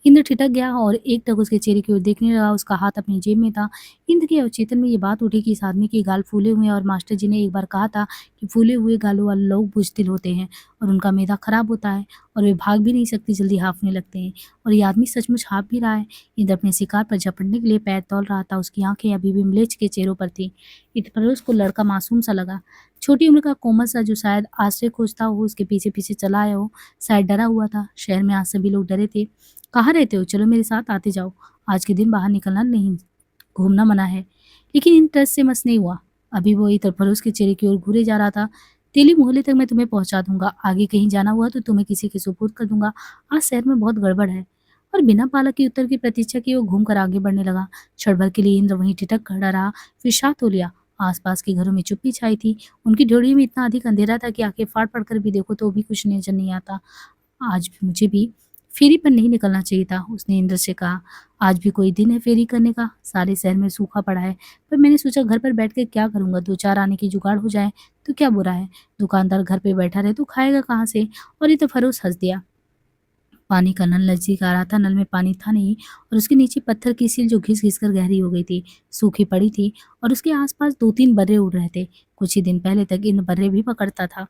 इंद्र ठिठक गया और एकटक उसके चेहरे की ओर देखने लगा। उसका हाथ अपनी जेब में था। इंद्र के अवचेतन में ये बात उठी कि इस आदमी के गाल फूले हुए हैं और मास्टर जी ने एक बार कहा था कि फूले हुए गालों वाले लोग बुज़दिल होते हैं और उनका मैदा खराब होता है और वे भाग भी नहीं सकते, जल्दी हाँफने लगते हैं। और ये आदमी सचमुच हाँफ भी रहा है। इंद्र अपने शिकार पर झपटने के लिए पैर तौल रहा था। उसकी आंखें अभी भी म्लेच्छ के चेहरों पर थीं। इतने उसको लड़का मासूम सा लगा। छोटी उम्र का कोमल सा जो शायद आश्रय खोजता हो, उसके पीछे पीछे चला आया हो, शायद डरा हुआ था। शहर में आज सभी लोग डरे थे। कहाँ रहते हो? चलो मेरे साथ आते जाओ। आज के दिन बाहर निकलना नहीं, घूमना मना है। लेकिन इन टच से मस नहीं हुआ। अभी वो इतर-फरोश के चेहरे की ओर घूरे जा रहा था। तेली मोहल्ले तक मैं तुम्हें पहुँचा दूँगा। आगे कहीं जाना हुआ तो तुम्हें किसी के सुपुर्द कर दूँगा। आज शहर में बहुत गड़बड़ है। और बिना पालक के उत्तर की प्रतीक्षा किए वो घूमकर आगे बढ़ने लगा। क्षण भर के लिए इंद्र वहीं ठिठक खड़ा रहा, फिर शांत हो लिया। आस-पास के घरों में चुप्पी छाई थी। उनकी ड्योढ़ी में इतना अधिक अंधेरा था कि आँखें फाड़-फाड़ कर भी देखो तो भी कुछ नज़र नहीं आता। आज भी मुझे भी फेरी पर नहीं निकलना चाहिए था, उसने इंद्र से कहा। आज भी कोई दिन है फेरी करने का, सारे शहर में सूखा पड़ा है। पर मैंने सोचा घर पर बैठ के क्या करूँगा, 2-4 आने की जुगाड़ हो जाए तो क्या बुरा है। दुकानदार घर पे बैठा रहे तो खाएगा कहाँ से। और ये तो फरोश हंस दिया। पानी का नल नजदीक आ रहा था। नल में पानी था नहीं और उसके नीचे पत्थर की सील जो घिस घिस कर गहरी हो गई थी, सूखी पड़ी थी और उसके आसपास 2-3 बर्रे उड़ रहे थे। कुछ ही दिन पहले तक इन बर्रे भी पकड़ता था।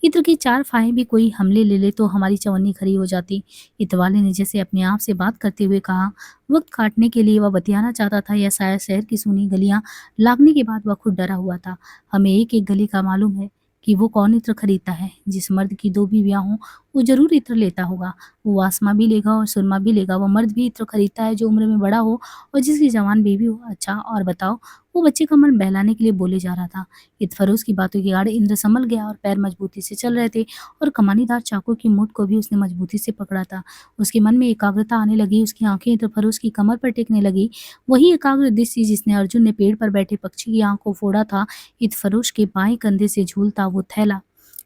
इत्र की 4 फाहें भी कोई हमले ले ले तो हमारी चवन्नी खरी हो जाती। इतवाले ने जैसे अपने आप से बात करते हुए कहा। वक्त काटने के लिए वह बतियाना चाहता था या शायद शहर की सूनी गलियां लागने के बाद वह खुद डरा हुआ था। हमें एक एक गली का मालूम है कि वो कौन इत्र खरीदता है। जिस मर्द की 2 बीवियां हों वो जरूर इत्र लेता होगा। वो आसमा भी लेगा और सुरमा भी लेगा। वो मर्द भी इत्र खरीदता है जो उम्र में बड़ा हो और जिसकी जवान बीवी हो। अच्छा और बताओ, वो बच्चे का मन बहलाने के लिए बोले जा रहा था। इतफरोज की बातों के आड़े इंद्र संभल गया और पैर मजबूती से चल रहे थे और कमानीदार चाकू की मुठ को भी उसने मजबूती से पकड़ा था। उसके मन में एकाग्रता आने लगी। उसकी आंखें इतफरोज की कमर पर टेकने लगी। वही एकाग्र दृष्टि जिसने अर्जुन ने पेड़ पर बैठे पक्षी की आंख को फोड़ा था। इतफरोज के बाएं कंधे से झूलता वो थैला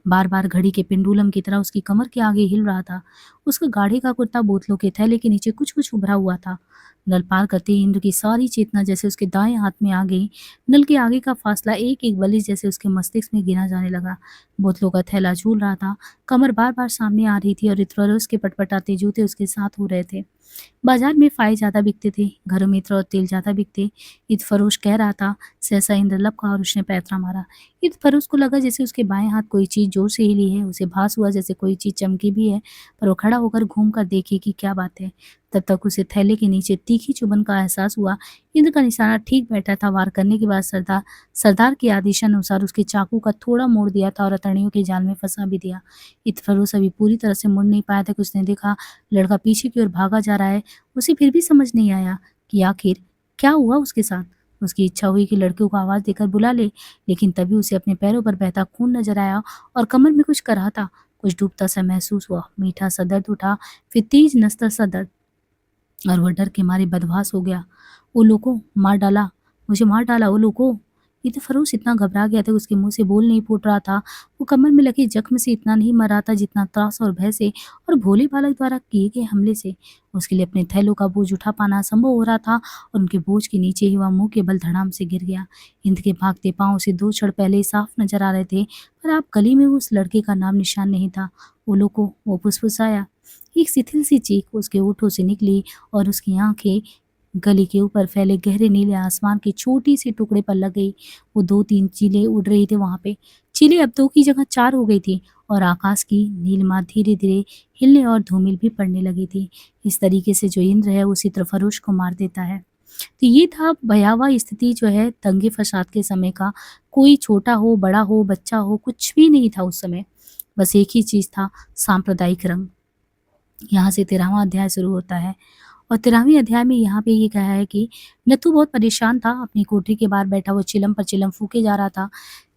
बार बार घड़ी के पेंडुलम की तरह उसकी कमर के आगे हिल रहा था। उसका गाढ़े का कुर्ता बोतलों के थैले के नीचे कुछ कुछ उभरा हुआ था। नल पार करते ही इंद्र की सारी चेतना जैसे उसके दाएं हाथ में आ गई। नल के आगे का फासला एक एक बलिश जैसे उसके मस्तिष्क में गिना जाने लगा। बोतलों का थैला झूल रहा था। कमर बार बार सामने आ रही थी और इतरोज के पटपटाते जूते उसके साथ हो रहे थे। बाजार में फाये ज्यादा बिकते थे, घरों में इत्र और तेल ज्यादा बिकते। ईद फरोश कह रहा था। सहसा इंद्र लपका और उसने पैतरा मारा। ईद फरोश को लगा जैसे उसके बाएं हाथ कोई चीज जोर से हिली है। उसे भास हुआ जैसे कोई चीज चमकी भी है, पर वो खड़ा होकर घूम कर देखे कि क्या बात है। तब तक उसे थैले के नीचे तीखी चुभन का एहसास हुआ। इंद्र का निशाना ठीक बैठा था। वार करने के बाद सरदार के आदेशानुसार उसके चाकू का थोड़ा मोड़ दिया था और अतड़ियों के जाल में फंसा भी दिया। इतफरोज अभी पूरी तरह से मुड़ नहीं पाया था कि उसने देखा लड़का पीछे की ओर भागा जा रहा है। उसे फिर भी समझ नहीं आया कि आखिर क्या हुआ उसके साथ। उसकी इच्छा हुई कि लड़के को आवाज देकर बुला ले, लेकिन तभी उसे अपने पैरों पर बहता खून नजर आया और कमर में कुछ कराहता, कुछ डूबता सा महसूस हुआ। मीठा सा दर्द उठा, फिर तेज नस्तर सा दर्द, और वह डर के मारे बदहवास हो गया। "ओ लोगों, मार डाला, मुझे मार डाला ओ लोगों!" ये तो फरोश इतना घबरा गया था कि उसके मुंह से बोल नहीं फूट रहा था। वो कमर में लगे जख्म से इतना नहीं मर रहा था जितना त्रास और भय से और भोले बालक द्वारा किए गए हमले से। उसके लिए अपने थैलों का बोझ उठा पाना असंभव हो रहा था और उनके बोझ के नीचे ही वह मुंह के बल धड़ाम से गिर गया। इंद्र के भागते पांव उसे 2 क्षण पहले ही साफ नजर आ रहे थे, पर अब गली में उस लड़के का नाम निशान नहीं था। "ओ लोगों!" वो फुसफुसाया। एक शिथिल सी चीख उसके होठों से निकली और उसकी आंखें गली के ऊपर फैले गहरे नीले आसमान के छोटी सी टुकड़े पर लग गई। वो 2-3 चीलें उड़ रही थी वहां पे। चीलें अब 2 की जगह 4 हो गई थी और आकाश की नीलिमा धीरे धीरे हिलने और धूमिल भी पड़ने लगी थी। इस तरीके से जो इंद्र है उसी तरह फरोश को मार देता है। तो ये था भयावह स्थिति जो है दंगे फसाद के समय का। कोई छोटा हो, बड़ा हो, बच्चा हो, कुछ भी नहीं था उस समय। बस एक ही चीज था, सांप्रदायिक रंग। यहाँ से 13वां अध्याय शुरू होता है और 13वें अध्याय में यहाँ पे ये कहा है कि नथु बहुत परेशान था। अपनी कोठरी के बाहर बैठा वो चिलम पर चिलम फूके जा रहा था।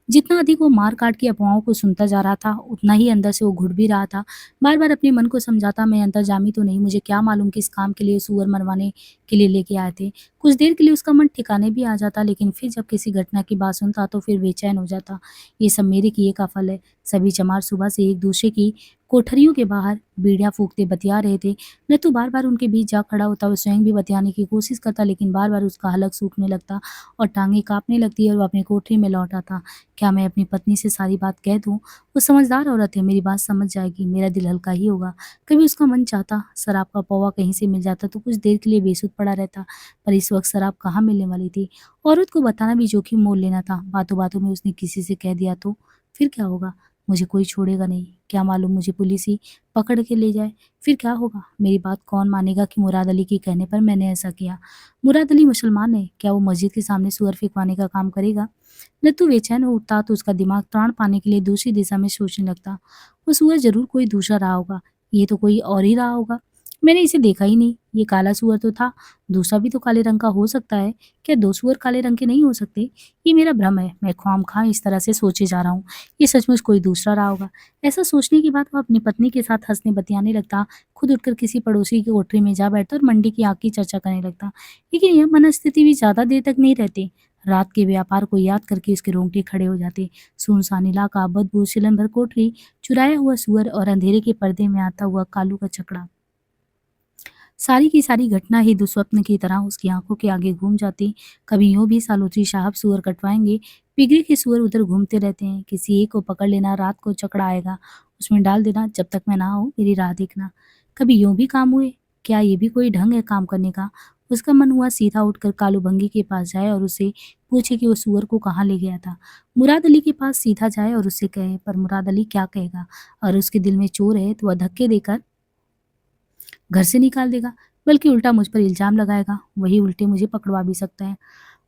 जितना अधिक वो मार काट की अफवाहों को सुनता जा रहा था, उतना ही अंदर से वो घुट भी रहा था। बार बार अपने मन को समझाता, मैं अंतर्जामी तो नहीं, मुझे क्या मालूम किस काम के लिए सूअर मरवाने के लिए लेके आए थे। कुछ देर के लिए उसका मन ठिकाने भी आ जाता, लेकिन फिर जब किसी घटना की बात सुनता तो फिर बेचैन हो जाता। ये सब मेरे किए का फल है। सभी चमार सुबह से एक दूसरे की कोठरियों के बाहर बीड़ियां फूकते बतिया रहे थे। नत्थू बार बार उनके बीच जा खड़ा होता, वो स्वयं भी बतियाने की कोशिश करता, लेकिन बार बार उसका हलक सूखने लगता और टांगें कांपने लगती और वो अपनी कोठरी में लौट आता। क्या मैं अपनी पत्नी से सारी बात कह दूं? वो समझदार औरत है, मेरी बात समझ जाएगी, मेरा दिल हल्का ही होगा। कभी उसका मन चाहता शराब का पौवा कहीं से मिल जाता तो कुछ देर के लिए बेसुध पड़ा रहता, पर इस वक्त शराब कहाँ मिलने वाली थी। औरत को बताना भी जोखिम मोल लेना था। बातों बातों में उसने किसी से कह दिया तो फिर क्या होगा? मुझे कोई छोड़ेगा नहीं। क्या मालूम मुझे पुलिस ही पकड़ के ले जाए, फिर क्या होगा? मेरी बात कौन मानेगा कि मुराद अली के कहने पर मैंने ऐसा किया? मुराद अली मुसलमान है, क्या वो मस्जिद के सामने सुअर फेंकवाने का काम करेगा? नत्थू बेचैन हो उठता तो उसका दिमाग त्राण पाने के लिए दूसरी दिशा में सोचने लगता। वो सुअर जरूर कोई दूसरा रहा होगा, ये तो कोई और ही रहा होगा। मैंने इसे देखा ही नहीं, ये काला सुअर तो था, दूसरा भी तो काले रंग का हो सकता है। क्या दो सुअर काले रंग के नहीं हो सकते? ये मेरा भ्रम है, मैं ख्वामखा इस तरह से सोचे जा रहा हूँ। ये सचमुच कोई दूसरा रहा होगा। ऐसा सोचने के बाद वो अपनी पत्नी के साथ हंसने बतियाने लगता, खुद उठकर किसी पड़ोसी की कोठरी में जा बैठता और मंडी की आग की चर्चा करने लगता। लेकिन यह मनस्थिति भी ज्यादा देर तक नहीं रहती। रात के व्यापार को याद करके उसके रोंगटे खड़े हो जाते। सुनसान इलाका, बदबू, सिलन भर कोठरी, चुराया हुआ सुअर और अंधेरे के पर्दे में आता हुआ कालू का छकड़ा, सारी की सारी घटना ही दुस्वप्न की तरह उसकी आंखों के आगे घूम जाती। कभी यूं भी सालूत्री साहब सुअर कटवाएंगे, पिगरी के सुअर उधर घूमते रहते हैं, किसी एक को पकड़ लेना, रात को चकड़ा आएगा, उसमें डाल देना, जब तक मैं ना आऊं मेरी राह देखना। कभी यूं भी काम हुए। क्या ये भी कोई ढंग है काम करने का? उसका मन हुआ सीधा उठकर कालू भंगी के पास जाए और उसे पूछे कि वो सुअर को कहाँ ले गया था। मुराद अली के पास सीधा जाए और उससे कहे, पर मुराद अली क्या कहेगा? और उसके दिल में चोर है तो वह धक्के देकर घर से निकाल देगा, बल्कि उल्टा मुझ पर इल्जाम लगाएगा, वही उल्टे मुझे पकड़वा भी सकता है।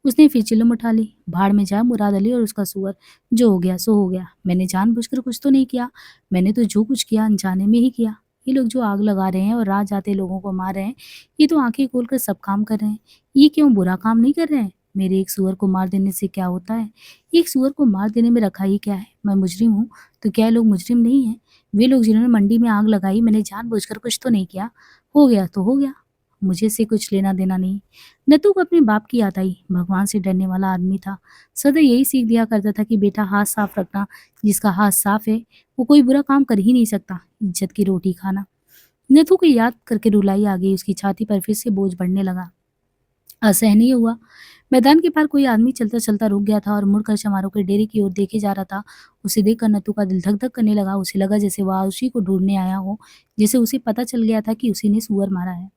उसने फिर चिल्लम उठा ली, भाड़ में जाए मुराद अली और उसका सुअर, जो हो गया सो हो गया। मैंने जानबूझकर कुछ तो नहीं किया, मैंने तो जो कुछ किया अनजाने में ही किया। ये लोग जो आग लगा रहे हैं और रात जाते लोगों को मार रहे हैं, ये तो आंखें खोलकर सब काम कर रहे हैं। ये क्यों बुरा काम नहीं कर रहे हैं? मेरे एक सुअर को मार देने से क्या होता है? एक सुअर को मार देने में रखा ही क्या है? मैं मुजरिम हूँ तो क्या ये लोग मुजरिम नहीं है? वे लोग जिन्होंने मंडी में आग लगाई, मैंने जानबूझकर कुछ तो नहीं किया। हो गया तो हो गया, मुझे इससे कुछ लेना देना नहीं। नत्थू को अपने बाप की याद आई। भगवान से डरने वाला आदमी था, सदा यही सीख दिया करता था कि बेटा हाथ साफ रखना, जिसका हाथ साफ है वो कोई बुरा काम कर ही नहीं सकता। इज्जत की रोटी खाना। नत्थू को याद करके रुलाई आ गई, उसकी छाती पर फिर से बोझ बढ़ने लगा। असहनीय हुआ। मैदान के पार कोई आदमी चलता चलता रुक गया था और मुड़कर चमारों के डेरे की ओर देखे जा रहा था। उसे देखकर नत्थू का दिल धक धक करने लगा। उसे लगा जैसे वह उसी को ढूंढने आया हो, जैसे उसे पता चल गया था कि उसी ने सुअर मारा है।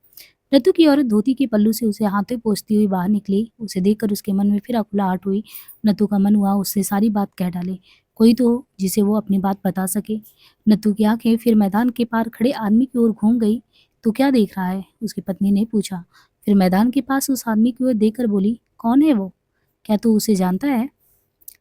रत्तू की औरत धोती के पल्लू से उसे हाथे पोंछती हुई बाहर निकली। उसे देखकर उसके मन में फिर आकुलाहट हुई। नत्थू का मन हुआ उससे सारी बात कह डाले, कोई तो हो जिसे वो अपनी बात बता सके। नत्थू की आंखें फिर मैदान के पार खड़े आदमी की ओर घूम गई। तू क्या देख रहा है? उसकी पत्नी ने पूछा। फिर मैदान के पास उस आदमी की ओर देखकर बोली, कौन है वो? क्या तू उसे जानता है?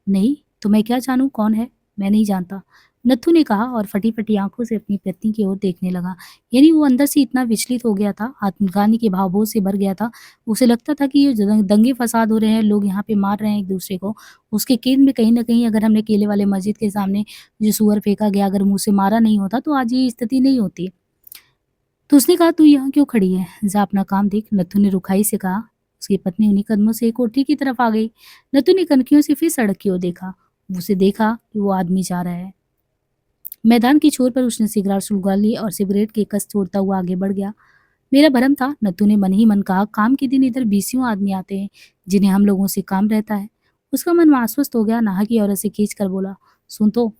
नहीं, तो मैं क्या जानूं कौन है? मैं नहीं जानता, नत्थू ने कहा और फटी-फटी आंखों से अपनी पत्नी की ओर देखने लगा। यानी वो अंदर से इतना विचलित हो गया था, आत्मग्लानि के भावों से भर गया था। उसे लगता था कि ये जो दंगे फसाद हो रहे हैं, लोग यहाँ पे मार रहे हैं एक दूसरे को, उसके केंद्र में कहीं न कहीं अगर हमने केले वाले मस्जिद के सामने जो सूअर फेंका गया, अगर मुँह से मारा नहीं होता तो आज ये स्थिति नहीं होती। तो उसने कहा, तू यहाँ क्यों खड़ी है? जा अपना काम देख, नत्थू ने रुखाई से कहा। उसकी पत्नी उन्हीं कदमों से कोठरी की तरफ आ गई। नत्थू ने कनखियों से फिर सड़क की ओर देखा। उसे देखा कि वो आदमी जा रहा है। मैदान की छोर पर उसने सिगरेट सुलगा ली और सिगरेट की कस छोड़ता हुआ आगे बढ़ गया। मेरा भरम था, नत्थू ने मन ही मन कहा, काम के दिन इधर बीसियों आदमी आते हैं जिन्हें हम लोगों से काम रहता है। उसका मन आश्वस्त हो गया। नाहा की औरत से खींच कर बोला, सुन तो।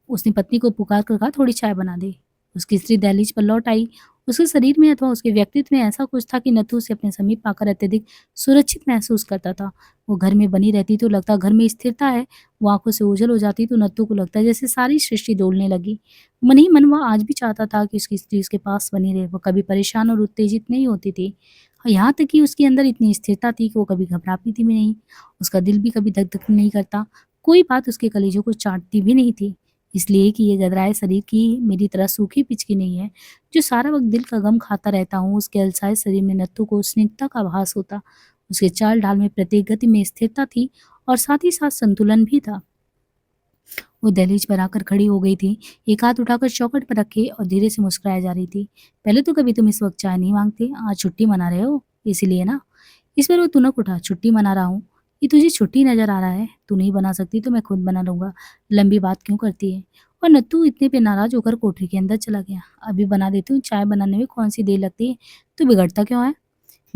उसने पत्नी को पुकार कर कहा, थोड़ी चाय बना दे। उसकी स्त्री दहलीज पर लौट आई। उसके शरीर में अथवा उसके व्यक्तित्व में ऐसा कुछ था कि नत्थू उसे अपने समीप पाकर अत्यधिक सुरक्षित महसूस करता था। वो घर में बनी रहती तो लगता घर में स्थिरता है। वो आंखों से ओझल हो जाती तो नत्थू को लगता जैसे सारी सृष्टि डोलने लगी। मन ही मन वह आज भी चाहता था कि उसकी स्त्री उसके पास बनी रहे। वो कभी परेशान और उत्तेजित नहीं होती थी। यहाँ तक कि उसके अंदर इतनी स्थिरता थी कि वो कभी घबराती थी भी नहीं। उसका दिल भी कभी धक धक नहीं करता। कोई बात उसके कलेजों को चाटती भी नहीं थी। इसलिए कि ये गदराए शरीर की मेरी तरह सूखी पिचकी नहीं है, जो सारा वक्त दिल का गम खाता रहता हूँ। उसके अलसाए शरीर में नत्थू को स्निग्धता का भास होता। उसके चाल ढाल में प्रत्येक गति में स्थिरता थी और साथ ही साथ संतुलन भी था। वो दहलीज पर आकर खड़ी हो गई थी, एक हाथ उठाकर चौखट पर रखे और धीरे से मुस्कुराए जा रही थी। पहले तो कभी तुम इस वक्त चाय नहीं मांगते, आज छुट्टी मना रहे हो? इसीलिए ना इस बार वो तुनक उठा, छुट्टी मना रहा हूँ। ये तुझे छुट्टी नज़र आ रहा है? तू नहीं बना सकती तो मैं खुद बना लूँगा। लंबी बात क्यों करती है? और नत्थू इतने पे नाराज़ होकर कोठरी के अंदर चला गया। अभी बना देती हूँ, चाय बनाने में कौन-सी देर लगती है? तू बिगड़ता क्यों है?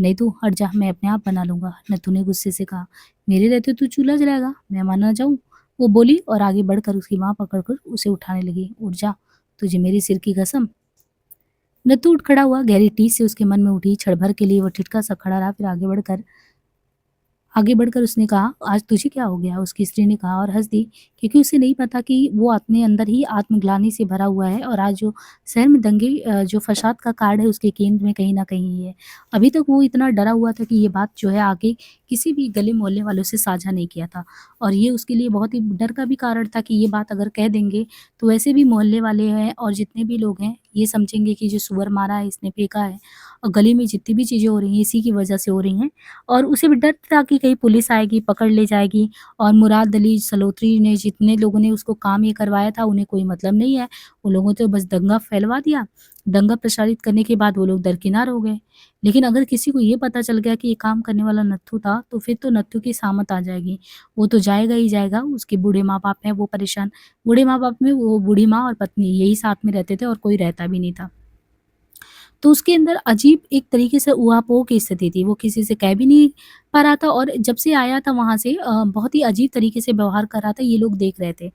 नहीं तू हट जा, मैं अपने आप बना लूँगा। नत्थू ने गुस्से से कहा। मेरे रहते तू चूल्हा जलाएगा? मैं माना जाऊँ? वो बोली और आगे बढ़कर उसकी बाँह पकड़कर उसे उठाने लगी। उठ जा, तुझे मेरे सिर की कसम। नत्थू उठ खड़ा हुआ, गहरी टीस से उसके मन में उठी। क्षण भर के लिए वो ठिठका सा खड़ा रहा, फिर आगे बढ़कर उसने कहा, आज तुझे क्या हो गया? उसकी स्त्री ने कहा और हंस दी, क्योंकि उसे नहीं पता कि वो अपने अंदर ही आत्मग्लानि से भरा हुआ है और आज जो शहर में दंगे जो फसाद का कार्ड है उसके केंद्र में कहीं ना कहीं ये है। अभी तक वो इतना डरा हुआ था कि ये बात जो है आगे किसी भी गले मोहल्ले वालों से साझा नहीं किया था, और ये उसके लिए बहुत ही डर का भी कारण था कि ये बात अगर कह देंगे तो वैसे भी मोहल्ले वाले हैं और जितने भी लोग हैं ये समझेंगे कि जो सुअर मारा है इसने फेंका है, और गली में जितनी भी चीज़ें हो रही हैं इसी की वजह से हो रही हैं। और उसे भी डर था कि कहीं पुलिस आएगी, पकड़ ले जाएगी, और मुराद अली सलोत्री ने जितने लोगों ने उसको काम ये करवाया था उन्हें कोई मतलब नहीं है। उन लोगों ने तो बस दंगा फैलवा दिया। दंगा प्रचारित करने के बाद वो लोग दरकिनार हो गए। लेकिन अगर किसी को ये पता चल गया कि ये काम करने वाला नत्थू था, तो फिर तो नत्थू की शामत आ जाएगी। वो तो जाएगा ही जाएगा, उसके बूढ़े माँ-बाप हैं वो परेशान। बूढ़े माँ-बाप में वो बूढ़ी माँ और पत्नी यही साथ में रहते थे और कोई रहता भी नहीं था। तो उसके अंदर अजीब एक तरीके से ऊहापोह की स्थिति थी, वो किसी से कह भी नहीं पा रहा था, और जब से आया था वहाँ से बहुत ही अजीब तरीके से व्यवहार कर रहा था, ये लोग देख रहे थे।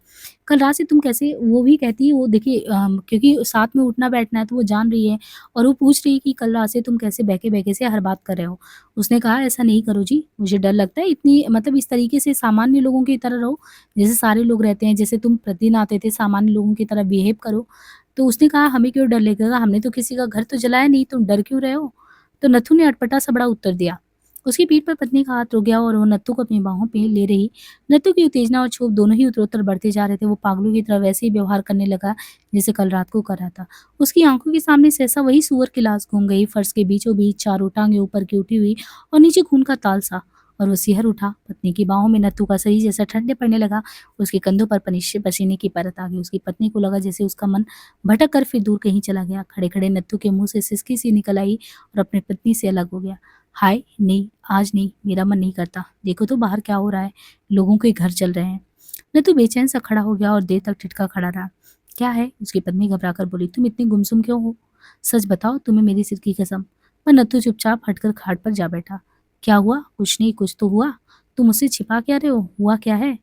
कल रात से तुम कैसे, वो भी कहती है, वो देखिए क्योंकि साथ में उठना-बैठना है तो वो जान रही है, और वो पूछ रही है कि कल रात से तुम कैसे बहके-बहके से हर बात कर रहे हो? उसने कहा ऐसा नहीं करो जी, मुझे डर लगता है, इतनी मतलब इस तरीके से सामान्य लोगों की तरह रहो, जैसे सारे लोग रहते हैं, जैसे तुम प्रतिदिन आते थे सामान्य लोगों की तरह बिहेव करो। तो उसने कहा हमें क्यों डर लगेगा? हमने तो किसी का घर तो जलाया नहीं, तुम डर क्यों रहे हो? तो नत्थू ने अटपटा सा बड़ा उत्तर दिया। उसकी पीठ पर पत्नी का हाथ रुक गया और वो नत्थू को अपनी बाहों पे ले रही। नत्थू की उत्तेजना और क्षोभ दोनों ही उत्तरोत्तर बढ़ते जा रहे थे। वो पागलों की तरह वैसे ही व्यवहार करने लगा जैसे कल रात को कर रहा था। उसकी आंखों के सामने सहसा वही सूअर की लाश घूम गई, फर्श के बीचों बीच चारों टांगें ऊपर की उठी हुई और नीचे खून का ताल सा। और वो सिहर उठा। पत्नी की बाहों में नत्थू का शरीर जैसा ठंडे पड़ने लगा। उसके कंधों पर पसीने की परत आ गई। उसकी पत्नी को लगा जैसे उसका मन भटक कर फिर दूर कहीं चला गया। खड़े-खड़े नत्थू के मुँह से सिसकी सी निकल आई और अपनी पत्नी से अलग हो गया। हाय! नहीं, आज नहीं, मेरा मन नहीं करता। देखो तो बाहर क्या हो रहा है? लोगों के घर जल रहे हैं। नत्थू बेचैन सा खड़ा हो गया और देर तक ठिठका खड़ा रहा। क्या है? उसकी पत्नी घबराकर बोली। तुम इतनी गुमसुम क्यों हो? सच बताओ, तुम्हें मेरी सिर की कसम। पर नत्थू चुपचाप हटकर खाट पर जा बैठा। क्या हुआ? कुछ नहीं, कुछ तो हुआ। तुम मुझसे छिपा क्या रहे हो? हुआ क्या है?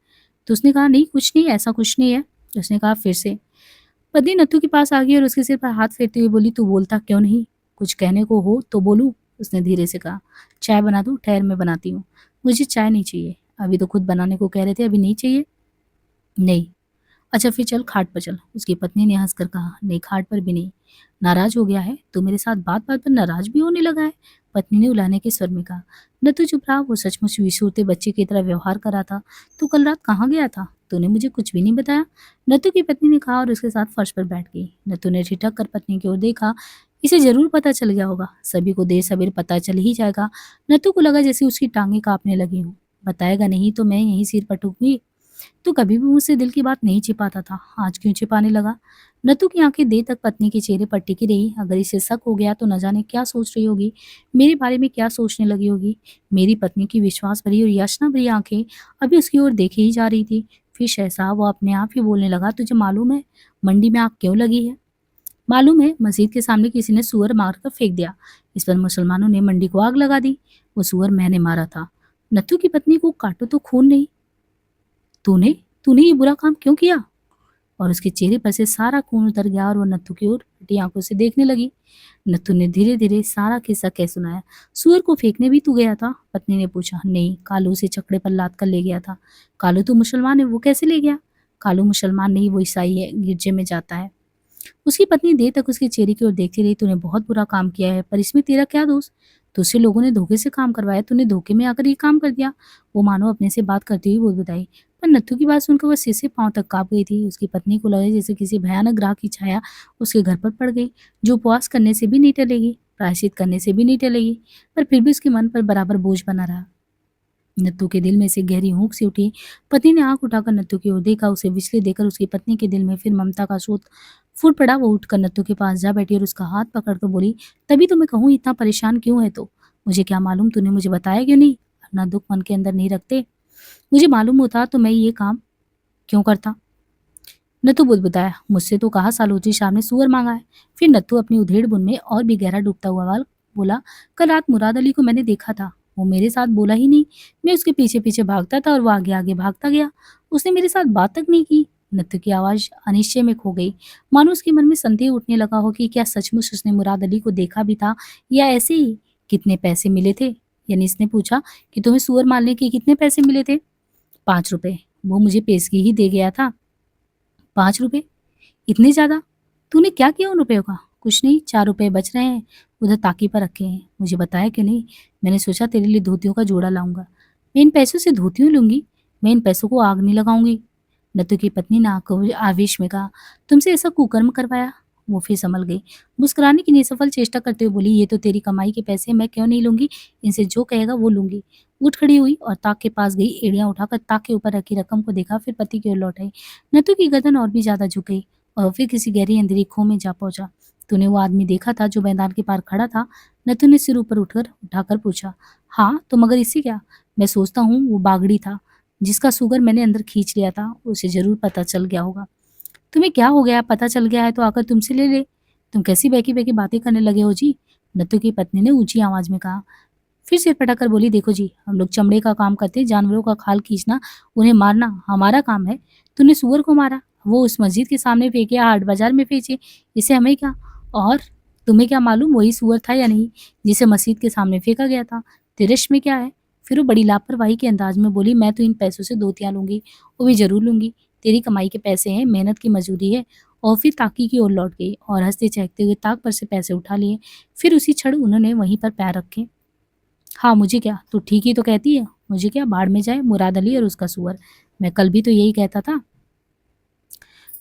तो उसने कहा नहीं कुछ नहीं, ऐसा कुछ नहीं है। उसने कहा फिर से। पत्नी नत्थू के पास आ गई और उसके सिर पर हाथ फेरते हुए बोली, तू बोलता क्यों नहीं? कुछ कहने को हो तो बोलूं? उसने धीरे से कहा। चाय बना दूं? ठहर मैं बनाती हूँ। मुझे चाय नहीं चाहिए। अभी तो खुद बनाने को कह रहे थे, अभी नहीं चाहिए? नहीं। अच्छा फिर चल खाट पर चल। उसकी पत्नी ने हंसकर कहा। नहीं, खाट पर भी नहीं। नाराज हो गया है? तू मेरे साथ बात बात पर नाराज भी होने लगा है? पत्नी ने उलाहने के स्वर में कहा। नत्थू चुप रहा। वो सचमुच विसूरते बच्चे की तरह व्यवहार कर रहा था। तू कल रात कहाँ गया था? तूने मुझे कुछ भी नहीं बताया। नत्थू की पत्नी ने कहा और उसके साथ फर्श पर बैठ गई। नत्थू ने ठिठक कर पत्नी की ओर देखा। इसे जरूर पता चल गया होगा, सभी को देर सवेर पता चल ही जाएगा। नत्थू को लगा जैसे उसकी टांगें कांपने लगी हों। बताएगा नहीं तो मैं यहीं सिर पटूंगी। तो कभी भी मुझसे दिल की बात नहीं छिपाता था, आज क्यों छिपाने लगा? नत्थू की आंखें देर तक पत्नी के चेहरे पर टिकी रही। अगर इसे शक हो गया तो न जाने क्या सोच रही होगी, मेरे बारे में क्या सोचने लगी होगी। मेरी पत्नी की विश्वास भरी और याचना भरी आंखें अभी उसकी ओर देखे ही जा रही थी। फिर सहसा वो अपने आप ही बोलने लगा, तुझे मालूम है मंडी में आग क्यों लगी है? मालूम है, मस्जिद के सामने किसी ने सुअर मारकर फेंक दिया। इस पर मुसलमानों ने मंडी को आग लगा दी। वो सुअर मैंने मारा था। नत्थू की पत्नी को काटो तो खून नहीं। तूने तूने ये बुरा काम क्यों किया? और उसके चेहरे पर से सारा खून उतर गया और वो नत्थू की ओर फटी आंखों से देखने लगी। नत्थू ने धीरे धीरे सारा किस्सा कह सुनाया। सुअर को फेंकने भी तू गया था? पत्नी ने पूछा। नहीं, कालू उसे छकड़े पर लाद कर ले गया था। कालू तो मुसलमान है, वो कैसे ले गया? कालू मुसलमान नहीं, वो ईसाई है, गिरजे में जाता है। उसकी पत्नी देर तक उसके चेहरे की ओर देखती रही। तूने बहुत बुरा काम किया है, पर इसमें तेरा क्या दोष? तुझसे लोगों ने धोखे से काम करवाया, तूने धोखे में आकर ये काम कर दिया। वो मानो अपने से बात करती हुई बोल बताई। पर नत्थू की बात सुनकर वह सिर से पांव तक कांप गई थी। उसकी पत्नी को लगा जैसे किसी भयानक ग्रह की छाया उसके घर पर पड़ गई, जो उपवास करने से भी नहीं टलेगी, प्रायश्चित करने से भी नहीं टलेगी, पर फिर भी उसके मन पर बराबर बोझ बना रहा। नत्थू के दिल में से गहरी ऊँख सी उठी। पति ने आंख उठाकर नत्थू की ओर देखा। उसे विचलित देकर उसकी पत्नी के दिल में फिर ममता का स्रोत फूट पड़ा। वो उठकर नत्थू के पास जा बैठी और उसका हाथ पकड़कर बोली, तभी तो मैं कहूँ इतना परेशान क्यों है तो? मुझे क्या मालूम तूने मुझे बताया क्यों नहीं? अपना दुःख मन के अंदर नहीं रखते। मुझे मालूम होता तो मैं ये काम क्यों करता? नत्थू बुदबुदाया, मुझसे तो कहा सालूजी साहब ने सूअर मांगा है। फिर नत्थू अपनी उधेड़ बुन में और भी गहरा डूबता हुआ बोला, कल रात मुराद अली को मैंने देखा था। वो मेरे साथ बोला ही नहीं। मैं उसके पीछे पीछे भागता था और वो आगे आगे भागता गया। उसने मेरे साथ बात तक नहीं की। नत्थू की आवाज अनिश्चय में खो गई। मानो उसके मन में संदेह उठने लगा हो कि क्या सचमुच उसने मुराद अली को देखा भी था या ऐसे ही। कितने पैसे मिले थे? यानी इसने पूछा कि तुम्हें सूअर मारने के कितने पैसे मिले थे? 5 रुपए। वो मुझे पेशगी ही दे गया था। 5 रुपए? इतने ज़्यादा? तूने क्या किया उन रुपयों का? कुछ नहीं, 4 रुपए बच रहे हैं, उधर ताकी पर रखे हैं। मुझे बताया क्यों नहीं? मैंने सोचा तेरे लिए धोतियों का जोड़ा लाऊंगा। मैं इन पैसों से धोतियों लूंगी। मैं इन पैसों को आग नहीं लगाऊंगी। नत्थू की पत्नी ने आवेश में कहा, तुमसे ऐसा कुकर्म करवाया? वो फिर संभल गई। मुस्कुराने की निसफल चेष्टा करते हुए बोली, ये तो तेरी कमाई के पैसे हैं, मैं क्यों नहीं लूंगी? इनसे जो कहेगा वो लूंगी। उठ खड़ी हुई और ताक के पास गई। एड़ियां उठाकर ताक के ऊपर रखी रकम को देखा, फिर पति की ओर लौट आई। नत्थू की गर्दन और भी ज्यादा झुक गई और फिर किसी गहरी अंधेरी खो में जा पहुंचा। तूने वो आदमी देखा था जो मैदान के पार खड़ा था? नत्थू ने सिर ऊपर उठाकर पूछा। हाँ, तो मगर इससे क्या? मैं सोचता हूँ वो बागड़ी था जिसका सुगर मैंने अंदर खींच लिया था। उसे जरूर पता चल गया होगा। तुम्हें क्या हो गया? पता चल गया है तो आकर तुमसे ले ले। तुम कैसी बहकी बहकी बातें करने लगे हो जी? नत्थू की पत्नी ने ऊंची आवाज में कहा। फिर सिर पटाकर बोली, देखो जी, हम लोग चमड़े का काम करते, जानवरों का खाल खींचना, उन्हें मारना हमारा काम है। तूने सुअर को मारा, वो उस मस्जिद के सामने फेंके या हाट बाजार में फेंचे, इससे हमें क्या? और तुम्हें क्या मालूम वही सुअर था या नहीं जिसे मस्जिद के सामने फेंका गया था? तिरश में क्या है? फिर वो बड़ी लापरवाही के अंदाज में बोली, मैं तो इन पैसों से धोतियां लूंगी, वो भी जरूर लूंगी। तेरी कमाई के पैसे हैं, मेहनत की मजदूरी है। और फिर ताकी की ओर लौट गई और हंसते चहकते हुए ताक पर से पैसे उठा लिए। फिर उसी क्षण उन्होंने वहीं पर पैर रखे। हाँ, मुझे क्या, तू ठीक ही तो कहती है। मुझे क्या, बाढ़ में जाए मुराद अली और उसका सूअर। मैं कल भी तो यही कहता था।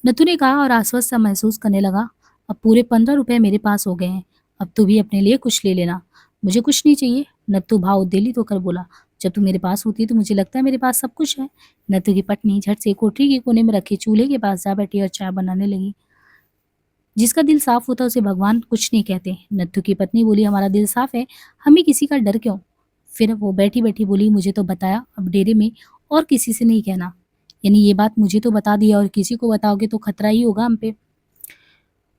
नथु ने कहा और आश्वस्त सा महसूस करने लगा। अब पूरे 15 रुपए मेरे पास हो गए हैं। अब तू भी अपने लिए कुछ ले लेना। मुझे कुछ नहीं चाहिए। नत्थू भाव उद्वेलित होकर बोला, जब तू मेरे पास होती है तो मुझे लगता है मेरे पास सब कुछ है। नत्थू की पत्नी झट से कोठरी के कोने में रखे चूल्हे के पास जा बैठी और चाय बनाने लगी। जिसका दिल साफ होता है उसे भगवान कुछ नहीं कहते। नत्थू की पत्नी बोली, हमारा दिल साफ है, हमें किसी का डर क्यों? फिर वो बैठी बैठी बोली, मुझे तो बताया, अब डेरे में और किसी से नहीं कहना। यानी ये बात मुझे तो बता दिया और किसी को बताओगे तो खतरा ही होगा हम पे।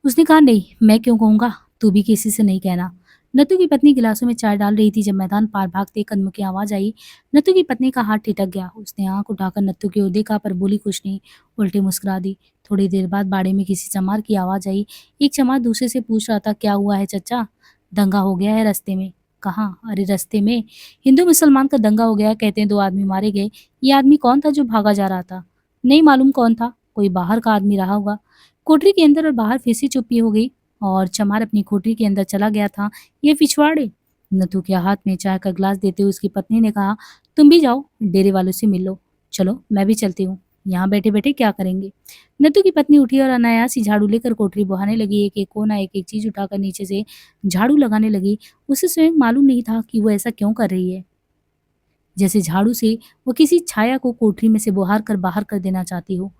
उसने कहा, नहीं, मैं क्यों कहूंगा, तू भी किसी से नहीं कहना। नत्थू की पत्नी गिलासों में चाय डाल रही थी जब मैदान पार भागते कदमों की आवाज आई। नत्थू की पत्नी का हाथ ठिठक गया। उसने आंख उठाकर नत्थू की ओर देखा पर बोली कुछ नहीं, उल्टे मुस्कुरा दी। थोड़ी देर बाद बाड़े में किसी चमार की आवाज आई। एक चमार दूसरे से पूछ रहा था, क्या हुआ है चचा? दंगा हो गया है रास्ते में। कहाँ? अरे रास्ते में हिंदू मुसलमान का दंगा हो गया है, कहते हैं 2 आदमी मारे गए। ये आदमी कौन था जो भागा जा रहा था? नहीं मालूम कौन था, कोई बाहर का आदमी रहा होगा। कोठरी के अंदर और बाहर फिर से चुप्पी हो गई और चमार अपनी कोठरी के अंदर चला गया था। ये पिछवाड़े। नथु के हाथ में चाय का गिलास देते हुए उसकी पत्नी ने कहा, तुम भी जाओ, डेरे वालों से मिल लो। चलो, मैं भी चलती हूँ, यहाँ बैठे बैठे क्या करेंगे? नथु की पत्नी उठी और अनायास ही झाड़ू लेकर कोठरी बुहाने लगी। एक एक कोना, एक एक चीज उठाकर नीचे से झाड़ू लगाने लगी। उसे स्वयं मालूम नहीं था कि वो ऐसा क्यों कर रही है। जैसे झाड़ू से वो किसी छाया को कोठरी में से बुहार कर बाहर कर देना चाहती हो।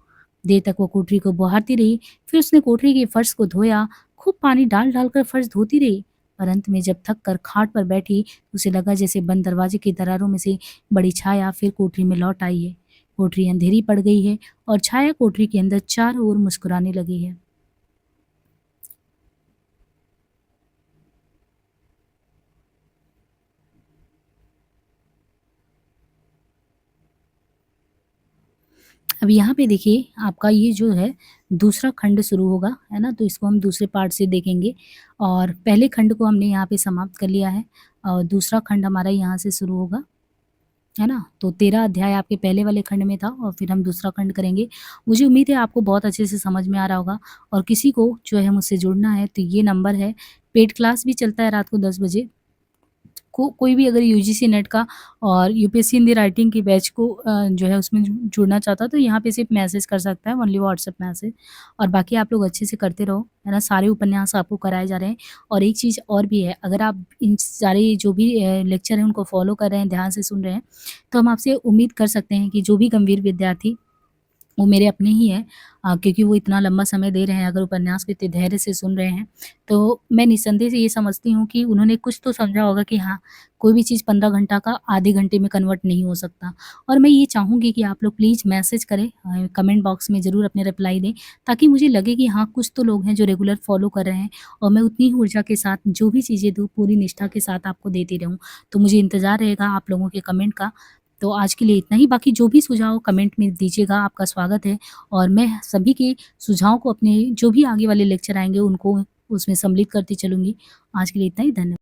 देर तक वो कोठरी को बुहारती रही। फिर उसने कोठरी के फर्श को धोया, खूब पानी डाल डाल कर फर्श धोती रही। पर अंत में जब थक कर खाट पर बैठी तो उसे लगा जैसे बंद दरवाजे की दरारों में से बड़ी छाया फिर कोठरी में लौट आई है। कोठरी अंधेरी पड़ गई है और छाया कोठरी के अंदर चारों ओर मुस्कुराने लगी है। अब यहाँ पे देखिए, आपका ये जो है दूसरा खंड शुरू होगा, है ना? तो इसको हम दूसरे पार्ट से देखेंगे और पहले खंड को हमने यहाँ पे समाप्त कर लिया है और दूसरा खंड हमारा यहाँ से शुरू होगा, है ना? तो 13 अध्याय आपके पहले वाले खंड में था और फिर हम दूसरा खंड करेंगे। मुझे उम्मीद है आपको बहुत अच्छे से समझ में आ रहा होगा और किसी को जो है मुझसे जुड़ना है तो ये नंबर है। पेड क्लास भी चलता है रात को 10 बजे। कोई भी अगर यूजीसी नेट का और यूपीएससी हिंदी राइटिंग की बैच को जो है उसमें जुड़ना चाहता है तो यहाँ पे सिर्फ मैसेज कर सकता है, ओनली व्हाट्सएप मैसेज। और बाकी आप लोग अच्छे से करते रहो, है ना? सारे उपन्यास आपको कराए जा रहे हैं। और एक चीज़ और भी है, अगर आप इन सारे जो भी लेक्चर हैं उनको फॉलो कर रहे हैं, ध्यान से सुन रहे हैं, तो हम आपसे उम्मीद कर सकते हैं कि जो भी गंभीर विद्यार्थी वो मेरे अपने ही हैं, क्योंकि वो इतना लंबा समय दे रहे हैं, अगर उपन्यास को इतने धैर्य से सुन रहे हैं, तो मैं निस्संदेह से ये समझती हूँ कि उन्होंने कुछ तो समझा होगा कि हाँ, कोई भी चीज़ 15 घंटा का आधे घंटे में कन्वर्ट नहीं हो सकता। और मैं ये चाहूँगी कि आप लोग प्लीज़ मैसेज करें, कमेंट बॉक्स में ज़रूर अपने रिप्लाई दें, ताकि मुझे लगे कि हाँ, कुछ तो लोग हैं जो रेगुलर फॉलो कर रहे हैं और मैं उतनी ही ऊर्जा के साथ जो भी चीज़ें दूँ, पूरी निष्ठा के साथ आपको देती रहूँ। तो मुझे इंतज़ार रहेगा आप लोगों के कमेंट का। तो आज के लिए इतना ही, बाकी जो भी सुझाव कमेंट में दीजिएगा, आपका स्वागत है और मैं सभी के सुझाव को अपने जो भी आगे वाले लेक्चर आएँगे उनको उसमें सम्मिलित करती चलूँगी। आज के लिए इतना ही, धन्य